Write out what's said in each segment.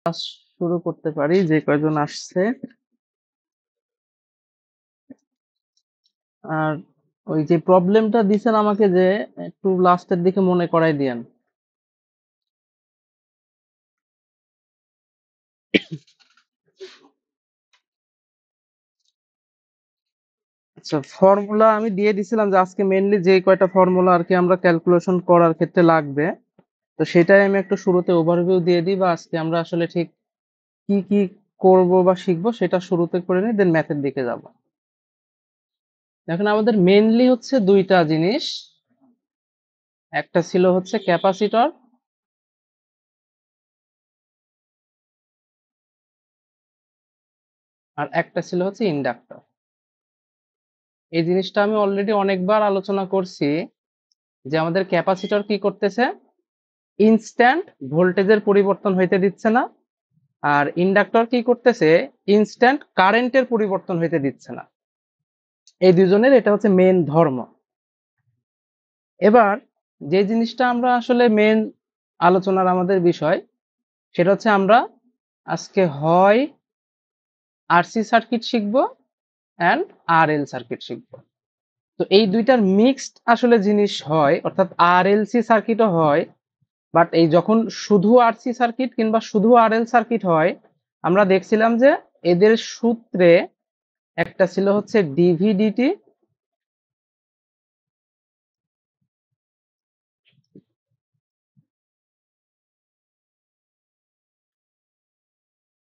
Class শুরু করতে পারি যে কয়জন আসছে। আর ওই যে প্রবলেমটা দিছেন আমাকে যে একটু লাস্টের দিকে মনে করাই দিয়েন। আচ্ছা, ফর্মুলা আমি দিয়ে দিছিলাম যে আজকে মেইনলি যে কয়টা ফর্মুলা আর কি আমরা ক্যালকুলেশন করার ক্ষেত্রে লাগবে, তো সেটাই আমি একটু শুরুতে ওভারভিউ দিয়ে দিই, বা আজকে আমরা আসলে ঠিক কি কি করব বা শিখবো সেটা শুরুতে করে নিই, দেন ম্যাথের দিকে যাব। এখন আমাদের মেইনলি হচ্ছে দুইটা জিনিস, একটা ছিল হচ্ছে ক্যাপাসিটর, আর একটা ছিল হচ্ছে ইন্ডাক্টর। এই জিনিসটা আমি অলরেডি অনেকবার আলোচনা করছি যে আমাদের ক্যাপাসিটর কি করতেছে, ইনস্ট্যান্ট ভোল্টেজের পরিবর্তন হইতে দিচ্ছে না, আর ইন্ডাক্টর কি করতেছে, ইনস্ট্যান্ট কারেন্টের পরিবর্তন হইতে দিচ্ছে না। এই দুজনের এটা হচ্ছে মেন ধর্ম। এবার যে জিনিসটা আমরা আসলে মেন আলোচনার আমাদের বিষয়, সেটা হচ্ছে আমরা আজকে হয় আরসি সার্কিট শিখবো অ্যান্ড আরএল সার্কিট শিখবো। তো এই দুইটার মিক্সড আসলে জিনিস হয়, অর্থাৎ আরএলসি সার্কিটও হয়, বাট এই যখন শুধু আরসি সার্কিট কিংবা শুধু আরএল সার্কিট হয়, আমরা দেখছিলাম যে এদের সূত্রে একটা ছিল হচ্ছে ডিভিডিটি,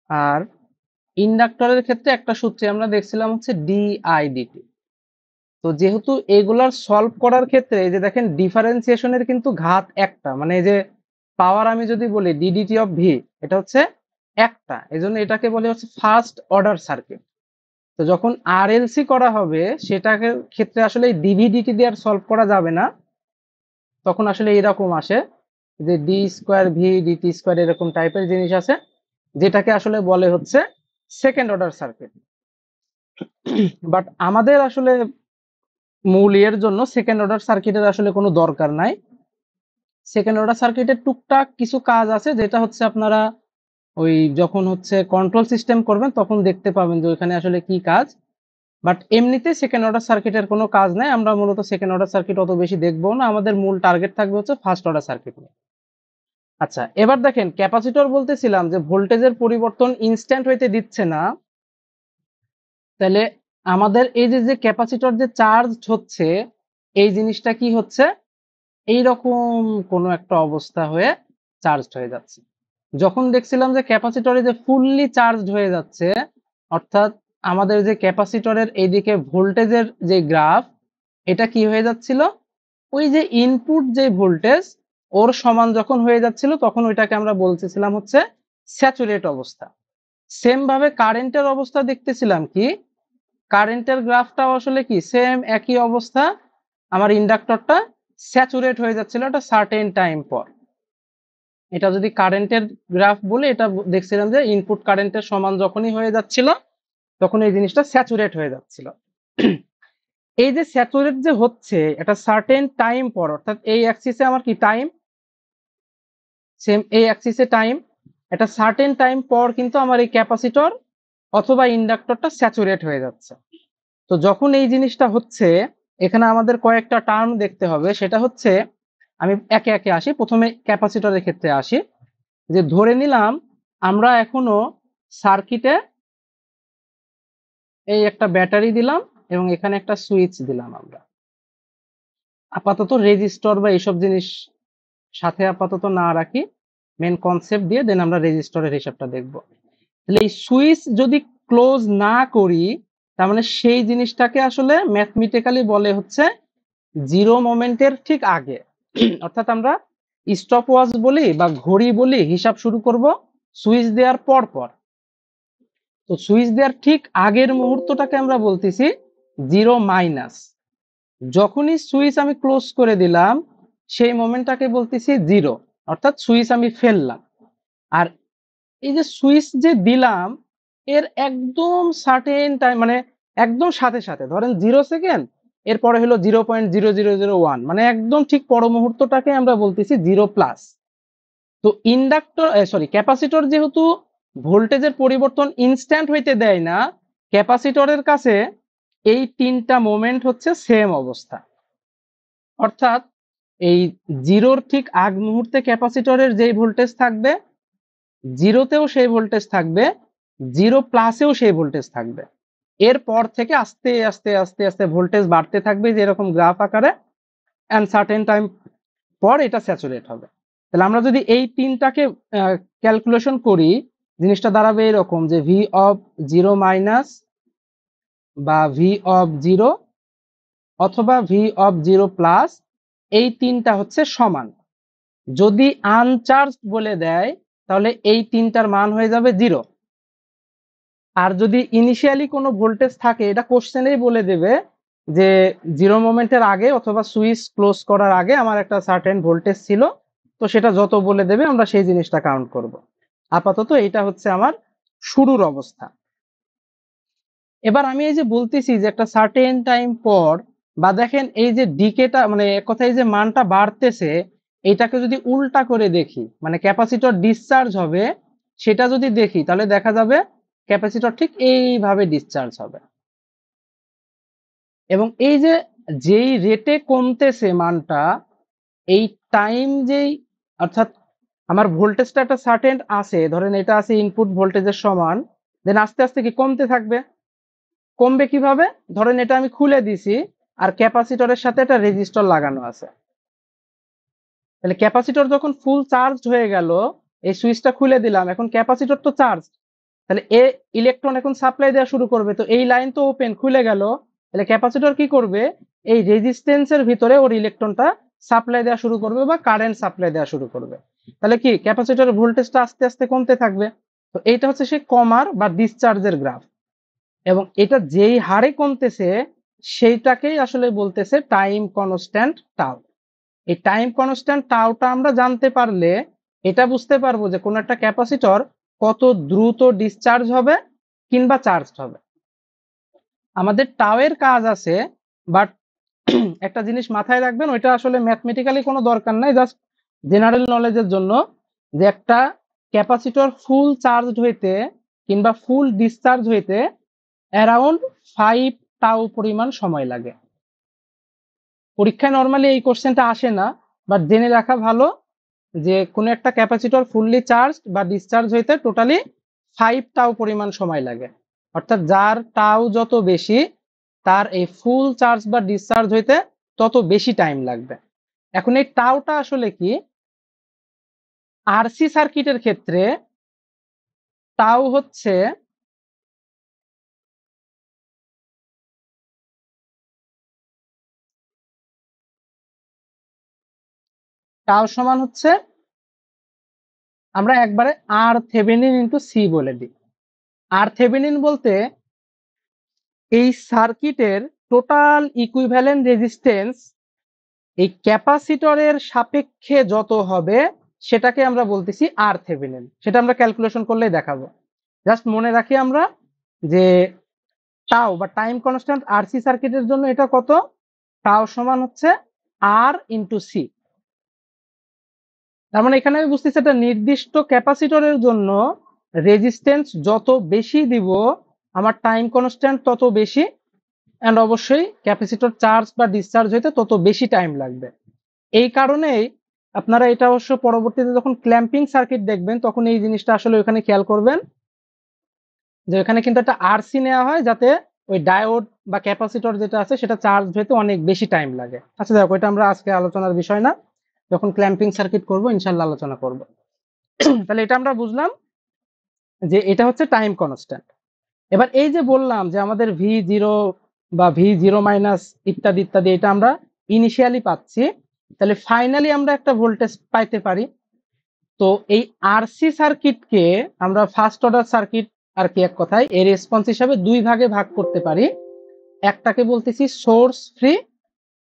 আর ইন্ডাক্টরের ক্ষেত্রে একটা সূত্রে আমরা দেখছিলাম হচ্ছে ডিআইডিটি। তো যেহেতু এগুলার সলভ করার ক্ষেত্রে এই যে দেখেন ডিফারেন্সিয়েশনের কিন্তু ঘাত একটা, মানে এই যে পাওয়ার আমি যদি বলি ডিডিটি অফ ভি, এটা হচ্ছে একটা, এই জন্য এটাকে বলে হচ্ছে ফার্স্ট অর্ডার সার্কিট। তো যখন আরএলসি করা হবে সেটাকে ক্ষেত্রে আসলে ডিভিডিটি দিয়ে আর সলভ করা যাবে না, তখন আসলে এরকম আসে যে D square V DT square এরকম টাইপের জিনিস আছে, যেটাকে আসলে বলে হচ্ছে সেকেন্ড অর্ডার সার্কিট। বাট আমাদের আসলে মূল এর জন্য সেকেন্ড অর্ডার সার্কিটের আসলে কোনো দরকার নাই। সেকেন্ড অর্ডার সার্কিটের টুকটাক কিছু কাজ আছে, যেটা হচ্ছে আপনারা ওই যখন হচ্ছে কন্ট্রোল সিস্টেম করবেন তখন দেখতে পাবেন যে ওইখানে আসলে কি কাজ। বাট এমনিতে সেকেন্ড অর্ডার সার্কিটের কোনো কাজ নাই, আমরা মূলত সেকেন্ড অর্ডার সার্কিট অত বেশি দেখবো না, আমাদের মূল টার্গেট থাকবে হচ্ছে ফার্স্ট অর্ডার সার্কিট নিয়ে। আচ্ছা, এবার দেখেন ক্যাপাসিটর বলতেছিলাম যে ভোল্টেজের পরিবর্তন ইনস্ট্যান্ট হইতে দিচ্ছে না, তাহলে আমাদের এই যে যে ক্যাপাসিটর যে চার্জ হচ্ছে, এই জিনিসটা কি হচ্ছে, এইরকম কোনো একটা অবস্থা হয়ে চার্জড হয়ে যাচ্ছে। যখন দেখছিলাম যে ক্যাপাসিটরে যে ফুললি চার্জড হয়ে যাচ্ছে, অর্থাৎ আমাদের যে ক্যাপাসিটরের এইদিকে ভোল্টেজের যে গ্রাফ, এটা কি হয়ে যাচ্ছিল, ওই যে ইনপুট যে ভোল্টেজ ওর সমান যখন হয়ে যাচ্ছিল, তখন ওইটাকে আমরা বলতেছিলাম হচ্ছে স্যাচুরেট অবস্থা। সেম ভাবে কারেন্টের অবস্থা দেখতেছিলাম কি, কারেন্টের গ্রাফটাও আসলে কি সেম একই অবস্থা, আমার ইন্ডাক্টরটা স্যাচুরেট হয়ে যাচ্ছিল একটা সার্টেন টাইম পর। এটা যদি কারেন্টের গ্রাফ বলে, এটা দেখছিলাম যে ইনপুট কারেন্টের সমান যখনই হয়ে যাচ্ছিল তখন এই জিনিসটা স্যাচুরেট হয়ে যাচ্ছিল। এই যে স্যাচুরেট যে হচ্ছে এটা সার্টেন টাইম পর, অর্থাৎ এই অ্যাক্সিসে আমার কি টাইম, সেম এই অ্যাক্সিসে টাইম, এটা সার্টেন টাইম পর কিন্তু আমার এই ক্যাপাসিটর অথবা ইন্ডাক্টরটা স্যাচুরেট হয়ে যাচ্ছে। তো যখন এই জিনিসটা হচ্ছে, এখানে আমাদের কয়েকটা টার্ম দেখতে হবে, সেটা হচ্ছে আমি একে একে আসি, প্রথমে ক্যাপাসিটরের ক্ষেত্রে আসি। যে ধরে নিলাম আমরা এখনো সার্কিটে এই একটা ব্যাটারি দিলাম এবং এখানে একটা সুইচ দিলাম, আমরা আপাতত রেজিস্টর বা এইসব জিনিস সাথে আপাতত না রাখি, মেন কনসেপ্ট দিয়ে দেন আমরা রেজিস্টরের হিসাবটা দেখব। তাহলে এই সুইচ যদি ক্লোজ না করি, তার মানে সেই জিনিসটাকে আসলে ম্যাথমেটিক্যালি বলে হচ্ছে জিরো মোমেন্টের ঠিক আগে। অর্থাৎ আমরা স্টপ ওয়াচ বলি বা ঘড়ি বলি, হিসাব শুরু করব সুইচ দেওয়ার পর পর। তো সুইচ দেওয়ার ঠিক আগের মুহূর্তটাকে আমরা বলতেছি জিরো মাইনাস। যখনই সুইচ আমি ক্লোজ করে দিলাম সেই মোমেন্টটাকে বলতেছি জিরো, অর্থাৎ সুইচ আমি ফেললাম। আর এই যে সুইচ যে দিলাম এর একদম সার্টেন টাইম, মানে একদম সাথে সাথে ধরেন 0 সেকেন্ড, এরপরে হলো 0.0001, মানে একদম ঠিক পর মুহূর্তটাকে আমরা বলতেছি জিরো প্লাস। তো ক্যাপাসিটর যেহেতু ভোল্টেজের পরিবর্তন ইনস্ট্যান্ট হইতে দেয় না, ক্যাপাসিটরের কাছে এই তিনটা মোমেন্ট হচ্ছে সেম অবস্থা। অর্থাৎ এই জিরোর ঠিক আগ মুহূর্তে ক্যাপাসিটরের যেই ভোল্টেজ থাকবে, জিরোতেও সেই ভোল্টেজ থাকবে, জিরো প্লাসেও সেই ভোল্টেজ থাকবে। এরপর থেকে আস্তে আস্তে আস্তে আস্তে ভোল্টেজ বাড়তে থাকবে যেরকম গ্রাফ আকারে, অ্যান্ড সার্টেন টাইম পর এটা স্যাচুরেট হবে। তাহলে আমরা যদি এই তিনটাকে ক্যালকুলেশন করি, জিনিসটা দাঁড়াবে এরকম যে ভি অফ জিরো মাইনাস বা ভি অফ জিরো অথবা ভি অফ জিরো প্লাস, এই তিনটা হচ্ছে সমান। যদি আনচার্জ বলে দেয় তাহলে এই তিনটার মান হয়ে যাবে জিরো। আর যদি ইনিশিয়ালি কোনো ভোল্টেজ থাকে, এটা কোশ্চেনেই বলে দেবে যে জিরো মোমেন্টের আগে অথবা সুইচ ক্লোজ করার আগে আমার একটা সার্টেন ভোল্টেজ ছিল, তো সেটা যত বলে দেবে আমরা সেই জিনিসটা কাউন্ট করব। আপাতত এটা হচ্ছে আমার শুরুর অবস্থা। এবার আমি এই যে বলতেছি যে একটা সার্টেন টাইম পর, বা দেখেন এই যে ডিকেটা মানে এক কথায় যে মানটা বাড়তেছে, এটাকে যদি উল্টা করে দেখি, মানে ক্যাপাসিটর ডিসচার্জ হবে সেটা যদি দেখি, তাহলে দেখা যাবে ক্যাপাসিটর ঠিক এইভাবে ডিসচার্জ হবে। এবং এই যে যেই রেটে কমতেছে মানটা, এই টাইম যেই, অর্থাৎ আমার ভোল্টেজটা একটা সার্টেন আছে, ধরেন এটা আছে ইনপুট ভোল্টেজের সমান, দেন আস্তে আস্তে কি কমতে থাকবে। কমবে কিভাবে? ধরেন এটা আমি খুলে দিছি আর ক্যাপাসিটরের সাথে একটা রেজিস্টর লাগানো আছে। তাহলে ক্যাপাসিটর যখন ফুল চার্জ হয়ে গেল, এই সুইচটা খুলে দিলাম, এখন ক্যাপাসিটর তো চার্জ, তাহলে এ ইলেকট্রন এখন সাপ্লাই দেওয়া শুরু করবে, তো এই লাইন তো ওপেন খুলে গেল, তাহলে ক্যাপাসিটর কি করবে, এই রেজিস্ট্যান্সের ভিতরে ওর ইলেকট্রনটা সাপ্লাই দেওয়া শুরু করবে বা কারেন্ট সাপ্লাই দেওয়া শুরু করবে। তাহলে কি ক্যাপাসিটরের ভোল্টেজটা আস্তে আস্তে কমতে থাকবে। তো এইটা হচ্ছে সেই কমার বা ডিসচার্জের গ্রাফ। এবং এটা যেই হারে কমতেছে সেইটাকেই আসলে বলতেছে টাইম কনস্ট্যান্ট টাউ। এই টাইম কনস্ট্যান্ট টাউটা আমরা জানতে পারলে এটা বুঝতে পারবো যে কোন একটা ক্যাপাসিটর কত দ্রুত ডিসচার্জ হবে কিংবা চার্জ হবে। আমাদের টাও এর কাজ আছে, বাট একটা জিনিস মাথায় রাখবেন, ওইটা আসলে ম্যাথমেটিক্যালি কোনো দরকার নাই, জাস্ট জেনারেল নলেজের জন্য, যে একটা ক্যাপাসিটর ফুল চার্জড হইতে কিংবা ফুল ডিসচার্জ হইতে অ্যারাউন্ড 5 টাউ পরিমাণ সময় লাগে। পরীক্ষায় নরমালি এই কোশ্চেনটা আসে না, বাট জেনে রাখা ভালো যে কোনো একটা ক্যাপাসিটর ফুললি চার্জ বা ডিসচার্জ হইতে টোটালি 5 টাউ পরিমাণ সময় লাগে। অর্থাৎ যার টাউ যত বেশি, তার এই ফুল চার্জ বা ডিসচার্জ হইতে তত বেশি টাইম লাগবে। এখন এই টাউটা আসলে কি, আরসি সার্কিটের ক্ষেত্রে টাউ হচ্ছে টাউ সমান হচ্ছে, আমরা একবারে আর থেভেনিন ইন্টু সি বলে দিই। আর থেভেনিন বলতে এই সার্কিটের টোটাল ইকুইভ্যালেন্ট রেজিস্ট্যান্স এই ক্যাপাসিটরের সাপেক্ষে যত হবে সেটাকে আমরা বলতেছি আর থেভেনিন। সেটা আমরা ক্যালকুলেশন করলেই দেখাবো। জাস্ট মনে রাখি আমরা যে টাও বা টাইম কনস্ট্যান্ট আরসি সার্কিটের জন্য এটা কত, টাও সমান হচ্ছে আর ইন্টু সি। তার মানে এখানে আমি বুঝতেছি একটা নির্দিষ্ট ক্যাপাসিটরের জন্য রেজিস্ট্যান্স যত বেশি দিব, আমার টাইম কনস্ট্যান্ট তত বেশি, এন্ড অবশ্যই ক্যাপাসিটর চার্জ বা ডিসচার্জ হইতে তত বেশি টাইম লাগবে। এই কারণেই আপনারা এটা অবশ্য পরবর্তীতে যখন ক্ল্যাম্পিং সার্কিট দেখবেন তখন এই জিনিসটা আসলে ওখানে খেয়াল করবেন যে ওখানে কিন্তু একটা আরসি নেওয়া হয়, যাতে ওই ডায়োড বা ক্যাপাসিটর যেটা আছে সেটা চার্জ হইতে অনেক বেশি টাইম লাগে। আচ্ছা দেখো, এটা আমরা আজকে আলোচনার বিষয় না, যখন ক্ল্যাম্পিং সার্কিট করব ইনশাল্লাহ আলোচনা করব। তাহলে এটা আমরা বুঝলাম যে এটা হচ্ছে টাইম কনস্ট্যান্ট। এবার এই যে বললাম যে আমাদের ভি জিরো বা ভি জিরো মাইনাস ইত্যাদি ইত্যাদি, এটা আমরা ইনিশিয়ালি পাচ্ছি, তাহলে ফাইনালি আমরা একটা ভোল্টেজ পাইতে পারি। তো এই আরসি সার্কিটকে আমরা ফার্স্ট অর্ডার সার্কিট আর কি এক কথায় এর রেসপন্স হিসাবে দুই ভাগে ভাগ করতে পারি। একটাকে বলতেছি সোর্স ফ্রি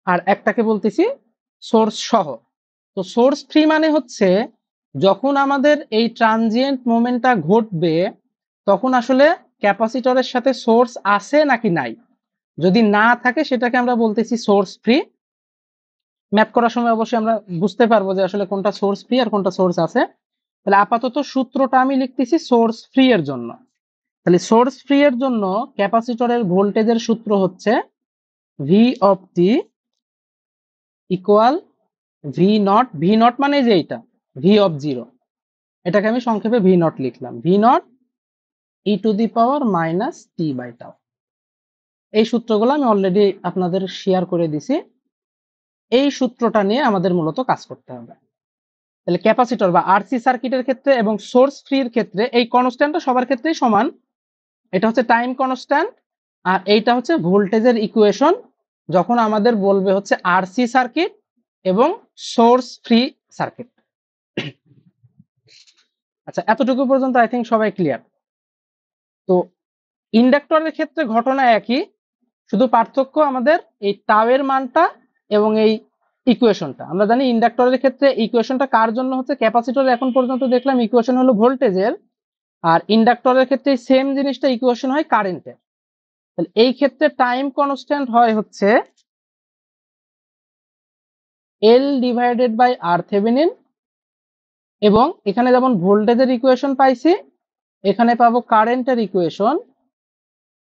আর একটাকে বলতেছি সোর্স সহ। তো সোর্স ফ্রি মানে হচ্ছে যখন আমাদের এই ট্রানজিয়েন্ট মোমেন্টটা ঘটবে তখন আসলে ক্যাপাসিটরের সাথে সোর্স আছে নাকি নাই, যদি না থাকে সেটাকে আমরা বলতেছি সোর্স ফ্রি। ম্যাথ করার সময় অবশ্যই আমরা বুঝতে পারবো যে আসলে কোনটা সোর্স ফ্রি আর কোনটা সোর্স আছে। তাহলে আপাতত সূত্রটা আমি লিখতেছি সোর্স ফ্রি এর জন্য। তাহলে সোর্স ফ্রি এর জন্য ক্যাপাসিটরের ভোল্টেজের সূত্র হচ্ছে V of T equal V naught. V naught মানে যে এইটা ভি অফ জিরো, এটাকে আমি সংক্ষেপে ভি নট লিখলাম, V naught E to the power minus T by tau. এই সূত্রগুলো আমি অলরেডি আপনাদের শেয়ার করে দিছি। এই সূত্রটা নিয়ে আমাদের মূলত কাজ করতে হবে। তাহলে ক্যাপাসিটর বা আরসি সার্কিটের ক্ষেত্রে এবং সোর্স ফ্রির ক্ষেত্রে এই কনস্ট্যান্টটা সবার ক্ষেত্রেই সমান। এটা হচ্ছে টাইম কনস্ট্যান্ট, আর এইটা হচ্ছে ভোল্টেজের ইকুয়েশন যখন আমাদের বলবে হচ্ছে আরসি সার্কিট এবং সোর্স ফ্রি সার্কিট। আচ্ছা, এতটুকু পর্যন্ত আই থিঙ্ক সবাই ক্লিয়ার। তো ইন্ডাক্টরের ক্ষেত্রে ঘটনা একই, শুধু পার্থক্য আমাদের এই টাউ এর মানটা এবং এই ইকুয়েশনটা। আমরা জানি ইন্ডাক্টরের ক্ষেত্রে ইকুয়েশনটা কার জন্য হচ্ছে, ক্যাপাসিটর এখন পর্যন্ত দেখলাম ইকুয়েশন হলো ভোল্টেজের, আর ইন্ডাক্টরের ক্ষেত্রে সেম জিনিসটা ইকুয়েশন হয় কারেন্টের। তাহলে এই ক্ষেত্রে টাইম কনস্ট্যান্ট হয় হচ্ছে L divided by R Thevenin, এবং এখানে যেমন ভোল্টেজের ইকুয়েশন পাইছি, এখানে পাবো কারেন্টের ইকুয়েশন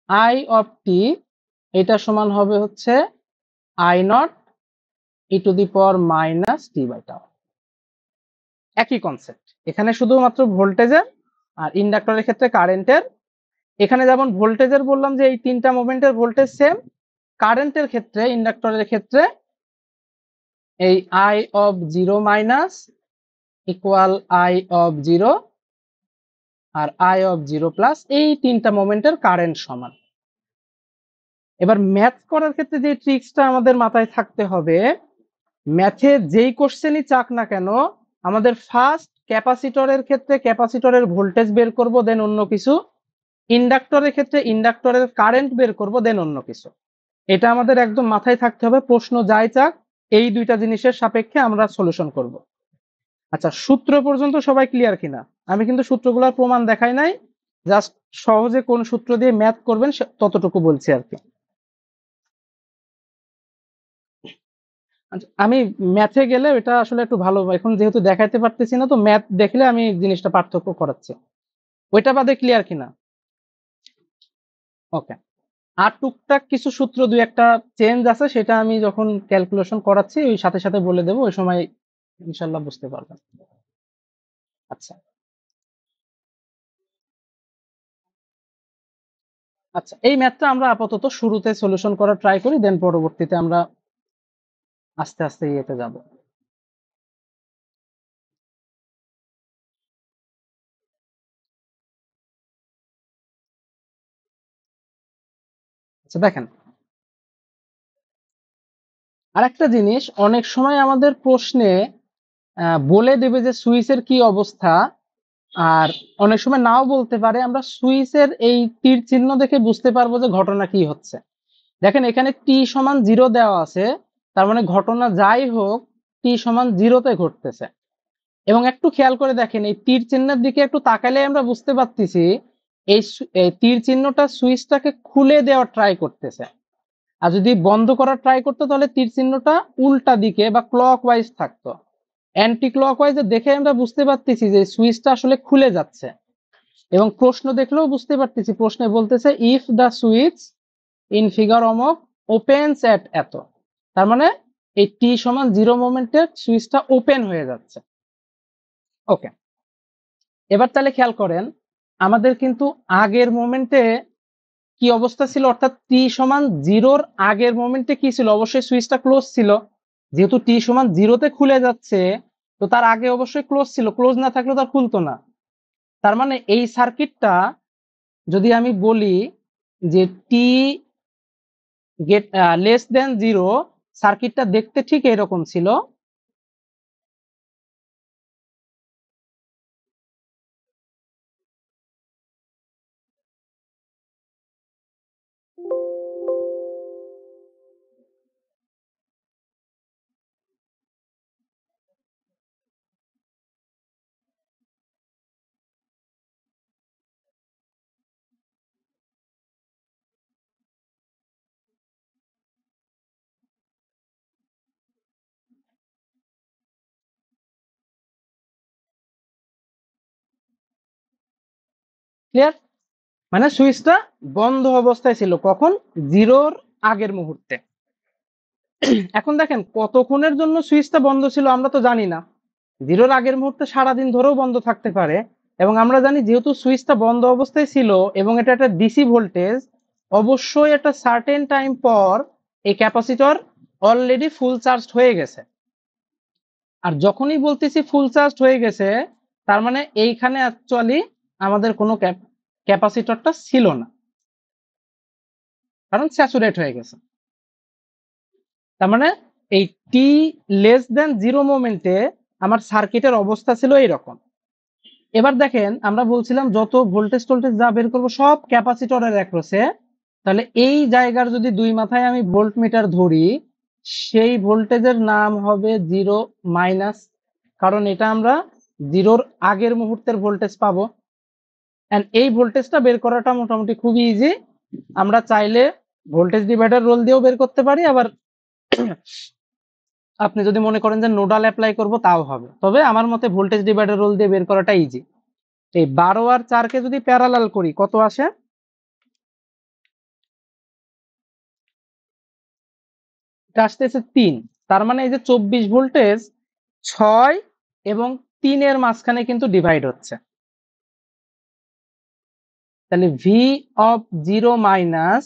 আই অফ টি, এটা সমান হবে হচ্ছে I naught E to the power minus T by tau. একই কনসেপ্ট, এখানে শুধুমাত্র ভোল্টেজের আর ইন্ডাক্টরের ক্ষেত্রে কারেন্টের। এখানে যেমন ভোল্টেজের বললাম যে এই তিনটা মোমেন্টের ভোল্টেজ সেম, কারেন্টের ক্ষেত্রে ইন্ডাক্টরের ক্ষেত্রে এই I of zero minus equal I of zero আর আই অফ জিরো প্লাস, এই তিনটা মোমেন্টের কারেন্ট সমান। এবার ম্যাথ করার ক্ষেত্রে যে ট্রিক্সটা আমাদের মাথায় থাকতে হবে, ম্যাথে যেই কোশ্চেনই চাক না কেন, আমাদের ফার্স্ট ক্যাপাসিটরের ক্ষেত্রে ক্যাপাসিটরের ভোল্টেজ বের করব, দেন অন্য কিছু, ইন্ডাক্টরের ক্ষেত্রে ইন্ডাক্টরের কারেন্ট বের করব, দেন অন্য কিছু। এটা আমাদের একদম মাথায় থাকতে হবে, প্রশ্ন যাই চাক এই দুইটা জিনিসের সাপেক্ষে আমরা সলিউশন করব। আচ্ছা, সূত্র পর্যন্ত সবাই ক্লিয়ার কিনা? আমি কিন্তু সূত্রগুলোর প্রমাণ দেখাই নাই, জাস্ট সহজে কোন সূত্র দিয়ে ম্যাথ করবেন ততটুকু বলছি আর কি। আচ্ছা, আমি ম্যাথে গেলে এটা আসলে একটু ভালো, এখন যেহেতু দেখাইতে পারতেছি না, তো ম্যাথ দেখলে আমি জিনিসটা পার্থক্য করাচ্ছি। ওইটা বাদে ক্লিয়ার কিনা? ওকে। আর টুকটাক কিছু সূত্র দুই একটা চেঞ্জ আছে, সেটা আমি যখন ক্যালকুলেশন করাচ্ছি ওই সাথে সাথে বলে দেবো, ওই সময় ইনশাল্লাহ বুঝতে পারবেন। আচ্ছা আচ্ছা, এই ম্যাথটা আমরা আপাতত শুরুতে সলিউশন করার ট্রাই করি, দেন পরবর্তীতে আমরা আস্তে আস্তে ইয়েতে যাব। আচ্ছা দেখেন, আরেকটা জিনিস, অনেক সময় আমাদের প্রশ্নে বলে দেবে যে সুইচের কি অবস্থা, আর অনেক সময় নাও বলতে পারে। আমরা সুইচের এই তীর চিহ্ন দেখে বুঝতে পারবো যে ঘটনা কি হচ্ছে। দেখেন এখানে টি সমান জিরো দেওয়া আছে, তার মানে ঘটনা যাই হোক টি সমান জিরোতে ঘটতেছে। এবং একটু খেয়াল করে দেখেন, এই তীর চিহ্নের দিকে একটু তাকালে আমরা বুঝতে পারতেছি এই তীর চিহ্নটা সুইচটাকে খুলে দেওয়ার ট্রাই করতেছে। আর যদি বন্ধ করার ট্রাই করতো তাহলে তীর চিহ্নটা উল্টা দিকে বা ক্লক ওয়াইজ থাকতো। অ্যান্টি ক্লক ওয়াইজে দেখে আমরা বুঝতে পারতেছি যে সুইচটা আসলে খুলে যাচ্ছে। এবং প্রশ্ন দেখলেও বুঝতে পারতেছি, প্রশ্নে বলতেছে if the switch in figure অমক ওপেনস এট এত, তার মানে এই টি সমান জিরো মোমেন্টে সুইচটা ওপেন হয়ে যাচ্ছে। ওকে, এবার তাহলে খেয়াল করেন, আমাদের কিন্তু আগের মোমেন্টে কি অবস্থা ছিল, অর্থাৎ টি সমান জিরোর আগের মোমেন্টে কি ছিল, অবশ্যই সুইচটা ক্লোজ ছিল। যেহেতু টি সমান জিরোতে খুলে যাচ্ছে, তো তার আগে অবশ্যই ক্লোজ ছিল, ক্লোজ না থাকলে তার খুলতো না। তার মানে এই সার্কিটটা যদি আমি বলি যে টি গেট লেস দেন জিরো, সার্কিটটা দেখতে ঠিক এরকম ছিল। ক্লিয়ার? মানে সুইচটা বন্ধ অবস্থায় ছিল কখন? জিরোর আগের মুহূর্তে। এখন দেখেন কতক্ষণের জন্য সুইচটা বন্ধ ছিল আমরা তো জানি না। জিরোর আগের মুহূর্তে সারাদিন ধরেও বন্ধ থাকতে পারে, এবং আমরা জানি যেহেতু সুইচটা বন্ধ অবস্থায় ছিল এবং এটা একটা ডিসি ভোল্টেজ, অবশ্যই একটা সার্টেন টাইম পর এই ক্যাপাসিটর অলরেডি ফুল চার্জ হয়ে গেছে। আর যখনই বলতেছি ফুল চার্জ হয়ে গেছে, তার মানে এইখানে অ্যাকচুয়ালি আমাদের কোনো ক্যাপাসিটরটা ছিল না, কারণ স্যাচুরেট হয়ে গেছে। তার মানে এই টি লেস দেন জিরো মোমেন্টে আমার সার্কিটের অবস্থা ছিল এইরকম। এবার দেখেন আমরা বলছিলাম যত ভোল্টেজ টোল্টেজ যা বের করবো সব ক্যাপাসিটরের অ্যাক্রসে, তাহলে এই জায়গার যদি দুই মাথায় আমি ভোল্ট মিটার ধরি, সেই ভোল্টেজের নাম হবে জিরো মাইনাস, কারণ এটা আমরা জিরোর আগের মুহূর্তের ভোল্টেজ পাবো। এন্ড এই ভোল্টেজটা বের করাটা মোটামুটি খুবই ইজি। আমরা চাইলে ভোল্টেজ ডিভাইডার রোল দিয়েও বের করতে পারি, আবার আপনি যদি মনে করেন যে নোডাল অ্যাপ্লাই করব তাও হবে, তবে আমার মতে ভোল্টেজ ডিভাইডার রোল দিয়ে বের করাটা ইজি। এই 12 আর 4 কে যদি প্যারালাল করি কত আসে? এটা আসতেছে 3। তার মানে এই যে 24 ভোল্টেজ 6 এবং 3 এর মাঝখানে কিন্তু ডিভাইড হচ্ছে। তাহলে ভি অফ 0 মাইনাস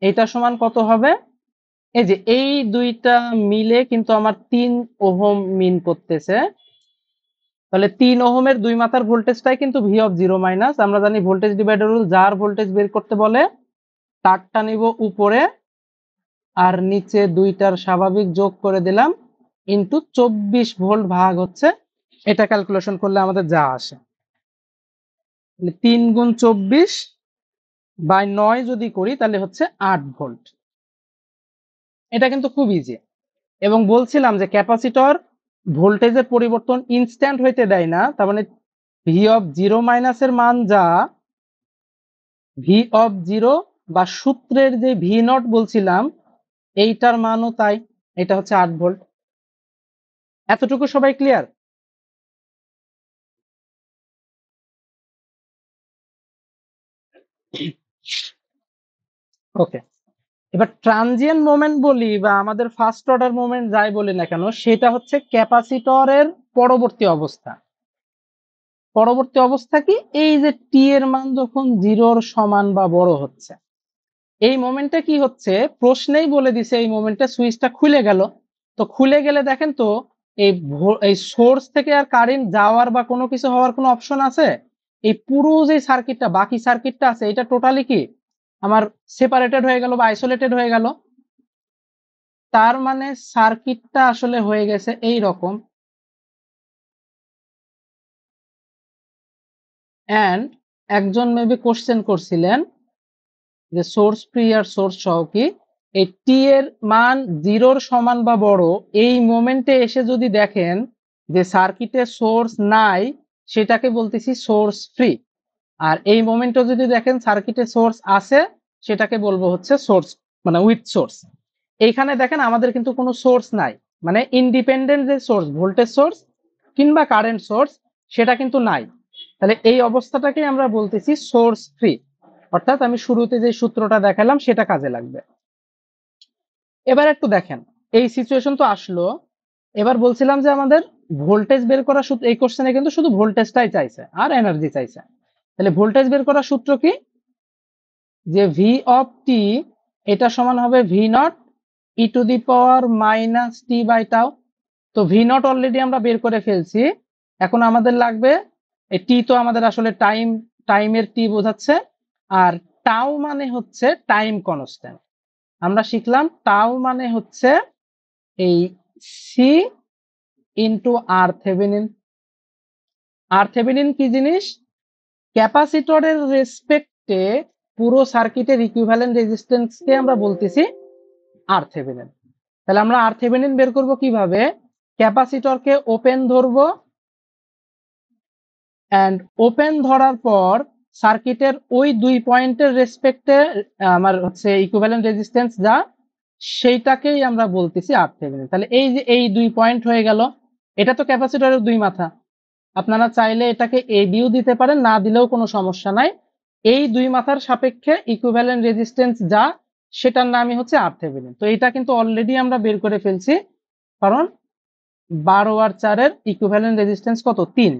এটা সমান কত হবে? এই যে এই দুইটা মিলে কিন্তু আমার 3 ওহম মিন করতেছে। তাহলে 3 ওহমের দুই মাথার ভোল্টেজটাই কিন্তু ভি অফ 0 মাইনাস। আমরা জানি ভোল্টেজ ডিভাইডার রুল, যার ভোল্টেজ বের করতে বলে তারটা নিব উপরে আর নিচে দুইটার স্বাভাবিক যোগ করে দিলাম, ইন্টু 24 ভোল্ট ভাগ হচ্ছে, এটা ক্যালকুলেশন করলে আমাদের যা আসে। 3 গুণ 24 বাই 9 যদি করি তাহলে হচ্ছে 8 ভোল্ট। এটা কিন্তু খুব ইজি। এবং বলছিলাম যে ক্যাপাসিটর ভোল্টেজের পরিবর্তন ইনস্ট্যান্ট হইতে দেয় না, তার মানে ভি অফ 0 মাইনাসের মান যা, ভি অফ 0 বা সূত্রের যে ভি নট বলছিলাম এইটার মানও তাই, এটা হচ্ছে 8 ভোল্ট। এতটুকু সবাই ক্লিয়ার? ওকে, এবার ট্রানজিয়েন্ট মোমেন্ট বলি বা আমাদের ফার্স্ট অর্ডার মোমেন্ট যাই বলি না কেন, সেটা হচ্ছে ক্যাপাসিটরের পরবর্তী অবস্থা। পরবর্তী অবস্থা কি? এই যে টি এর মান যখন জিরোর সমান বা বড় হচ্ছে, এই মোমেন্টে কি হচ্ছে? প্রশ্নেই বলে দিছে এই মোমেন্টে সুইচটা খুলে গেল। তো খুলে গেলে দেখেন তো এই সোর্স থেকে আর কারেন্ট যাওয়ার বা কোনো কিছু হওয়ার কোনো অপশন আছে? এই পুরো যে সার্কিটটা, বাকি সার্কিটটা আছে, এটা টোটালি কি আমার সেপারেটেড হয়ে গেল বা আইসোলেটেড হয়ে গেল। তার মানে সার্কিটটা আসলে হয়ে গেছে এই রকম। এন্ড একজন মেবি কোশ্চেন করছিলেন যে সোর্স ফ্রি আর সোর্স সহ কি এই টি এর মান জিরোর সমান বা বড়, এই মোমেন্টে এসে যদি দেখেন যে সার্কিটে সোর্স নাই, সেটাকে বলতেছি সোর্স ফ্রি। আর এই মোমেন্টে যদি দেখেন সার্কিটে সোর্স আছে, সেটাকে বলবো হচ্ছে সোর্স মানে উইথ সোর্স। এইখানে দেখেন আমাদের কিন্তু কোনো সোর্স নাই, মানে ইন্ডিপেন্ডেন্ট যে সোর্স, ভোল্টেজ সোর্স কিংবা কারেন্ট সোর্স, সেটা কিন্তু নাই। তাহলে এই অবস্থাটাকে আমরা বলতেছি সোর্স ফ্রি। অর্থাৎ আমি শুরুতে যে সূত্রটা দেখালাম সেটা কাজে লাগবে। এবার একটু দেখেন, এই সিচুয়েশন তো আসলো। এবার বলছিলাম যে আমাদের ভোল্টেজ বের করার সূত্র, এই কোশ্চেনে কিন্তু শুধু ভোল্টেজটাই চাইছে আর এনার্জি চাইছে। তাহলে ভোল্টেজ বের করার সূত্র কি? যে ভি অফ টি এটা সমান হবে V naught E to the power minus T by tau. তো ভি নট অলরেডি আমরা বের করে ফেলছি, এখন আমাদের লাগবে এই টি, তো আমাদের আসলে টাইমের টি বোঝাচ্ছে, আর টাউ মানে হচ্ছে টাইম কনস্ট্যান্ট। আমরা শিখলাম টাউ মানে হচ্ছে এই C into R Thevenin. R Thevenin কি জিনিস? ক্যাপাসিটরের রেসপেক্টে পুরো সার্কিটের ইকুইভ্যালেন্ট রেজিস্ট্যান্সকে আমরা বলতেছি আর থেভেনিন। তাহলে আমরা আর থেভেনিন বের করব কিভাবে? ক্যাপাসিটরকে ওপেন ধরবো, এন্ড ওপেন ধরার পর সার্কিটের ওই দুই পয়েন্টের রেসপেক্টে আমার হচ্ছে ইকুইভ্যালেন্ট রেজিস্ট্যান্স যা, সেইটাকেই আমরা বলতেছি আর থেভেনিন। তাহলে এই যে এই দুই পয়েন্ট হয়ে গেল, এটা তো ক্যাপাসিটরের দুই মাথা। আপনারা চাইলে এটাকে এ বিও দিতে পারেন, না দিলেও কোনো সমস্যা নাই। এই দুই মাথার সাপেক্ষে ইকুইভ্যালেন্ট রেজিস্ট্যান্স যা, সেটার নামই হচ্ছে আরথেভেনিন। তো এটা কিন্তু অলরেডি আমরা বের করে ফেলছি, কারণ 12 আর 4 এর ইকুইভ্যালেন্ট রেজিস্ট্যান্স কত? 3।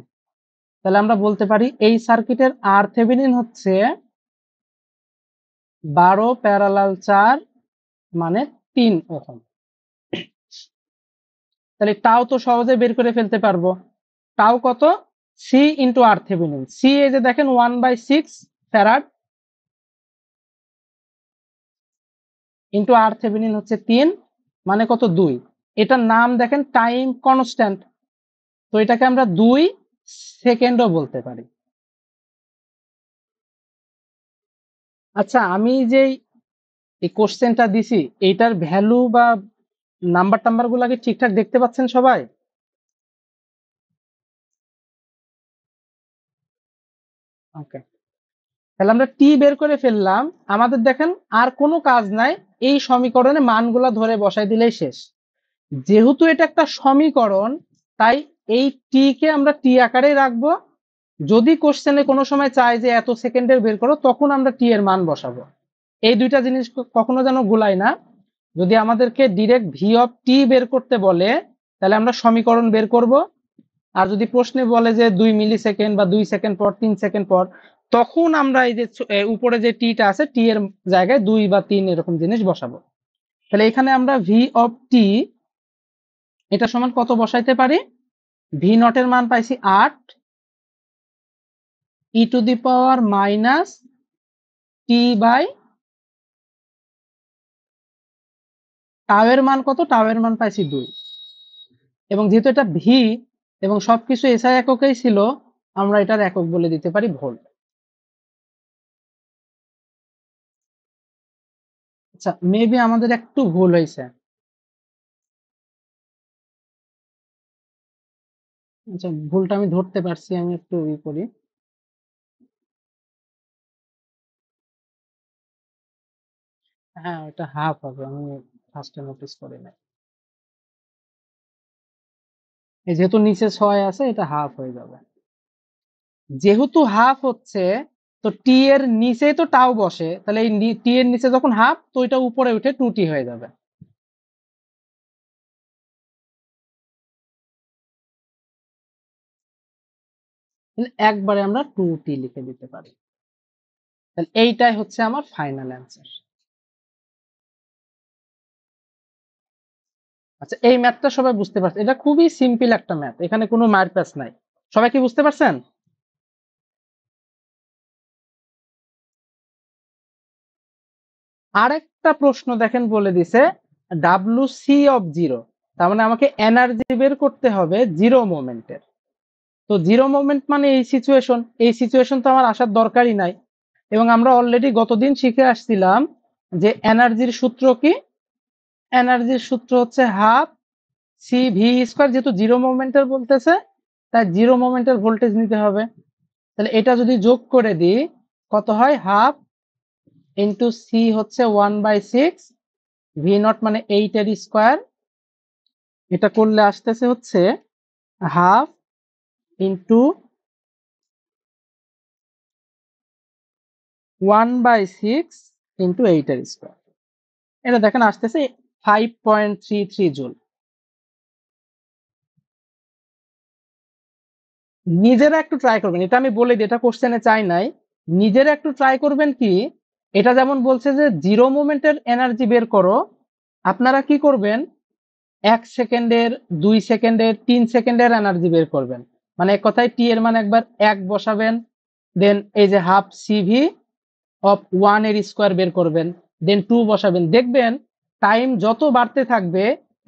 তাহলে আমরা বলতে পারি এই সার্কিটের আরথেভেনিন হচ্ছে 12 প্যারালাল 4 মানে 3 ওহম। তাহলে টাও তো সহজে বের করে ফেলতে পারবো। টাও কত? C into আরথেভেনিন। সি এই যে দেখেন 1/6 ফ্যারাড ইন্টু আরথেভেনিন হচ্ছে 3 মানে কত? 2। এটার নাম দেখেন টাইম কনস্ট্যান্ট, তো এটাকে আমরা 2 সেকেন্ডও বলতে পারি। আচ্ছা, আমি যে এই কোশ্চেনটা দিছি এইটার ভ্যালু বা নাম্বার টাম্বার গুলা কি ঠিকঠাক দেখতে পাচ্ছেন সবাই? ওকে, তাহলে আমরা টি বের করে ফেললাম। আমাদের দেখেন আর কোনো কাজ নাই, এই সমীকরণে মানগুলা ধরে বসাই দিলেই শেষ। যেহেতু এটা একটা সমীকরণ, তাই এই টি কে আমরা টি আকারে রাখবো। যদি কোশ্চেনে কোনো সময় চাই যে এত সেকেন্ডের বের করো, তখন আমরা টি এর মান বসাবো। এই দুইটা জিনিস কখনো যেন গুলাই না। যদি আমাদেরকে ডিরেক্ট ভি অফ টি বের করতে বলে, তাহলে আমরা সমীকরণ বের করব। আর যদি প্রশ্নে বলে যে 2 মিলি সেকেন্ড বা 2 সেকেন্ড পর 3 সেকেন্ড পর, তখন আমরা এই যে উপরে যে টিটা আছে, টি এর জায়গায় 2 বা 3 এরকম জিনিস বসাবো। তাহলে এখানে আমরা ভি অফ টি এটা সমান কত বসাইতে পারি? ভি নট এর মান পাইছি 8 e to the power minus T by tau এর মান কত? টাও এর মান পাইছি 2। এবং যেহেতু এটা ভি এবং সবকিছু এসআই এককেই ছিল, আমরা এটার একক বলে দিতে পারি ভোল্ট। আচ্ছা, মেবি আমাদের একটু ভুল হয়েছে। আচ্ছা, ভুলটা আমি ধরতে পারছি, আমি একটু করি। হ্যাঁ, এটা হাফ হবে, আমি ফার্স্টে নোটিস করি নাই। এই যেহেতু নিচে 6 আছে, এটা হাফ হয়ে যাবে। যেহেতু হাফ হচ্ছে, তো টি এর নিচেই তো টাও বসে, তাহলে এই টি এর নিচে যখন হাফ, তো এটা উপরে উঠে 2t হয়ে যাবে। একবারে আমরা 2t লিখে দিতে পারি। তাহলে এইটাই হচ্ছে আমার ফাইনাল অ্যান্সার। আচ্ছা, এই ম্যাথটা সবাই বুঝতে পারছে? এটা খুবই সিম্পল একটা ম্যাথ, এখানে কোনো মারপ্যাচ নাই। সবাই কি বুঝতে পারছেন? আরেকটা প্রশ্ন দেখেন বলে দিছে ডাব্লিউ সি অফ জিরো, তার মানে আমাকে এনার্জি বের করতে হবে জিরো মোমেন্টের। তো জিরো মোমেন্ট মানে এই সিচুয়েশন তো আমার আসার দরকারই নাই। এবং আমরা অলরেডি গতদিন শিখে আসছিলাম যে এনার্জির সূত্র কি? এনার্জির সূত্র হচ্ছে হাফ সি ভি স্কোয়ার। যেহেতু জিরো মোমেন্টের বলতেছে, তাই জিরো মোমেন্টের ভোল্টেজ নিতে হবে। তাহলে এটা যদি যোগ করে দিই, কত হয়? হাফ ইন্টু সি হচ্ছে 1/6, ভি নট মানে 8 এর স্কোয়ার। এটা করলে আসতেছে হচ্ছে হাফ ইন্টু 1/6 ইন্টু 8 এর স্কোয়ার। এটা দেখেন আসতেছে 5.33 জুল। নিজেরা একটু ট্রাই করবেন, এটা আমি বলে দিই, এটা কোশ্চেনে চাই নাই। নিজেরা একটু ট্রাই করবেন কি, এটা যেমন বলছে যে জিরো মোমেন্টের এনার্জি বের করো, আপনারা কি করবেন? 1 সেকেন্ডের, 2 সেকেন্ডের, 3 সেকেন্ডের এনার্জি বের করবেন। মানে এক কথায় টি এর মান একবার 1 বসাবেন, দেন এই যে হাফ সিভি অফ 1 এর স্কোয়ার বের করবেন, দেন 2 বসাবেন। দেখবেন টাইম যত বাড়তে থাকবে,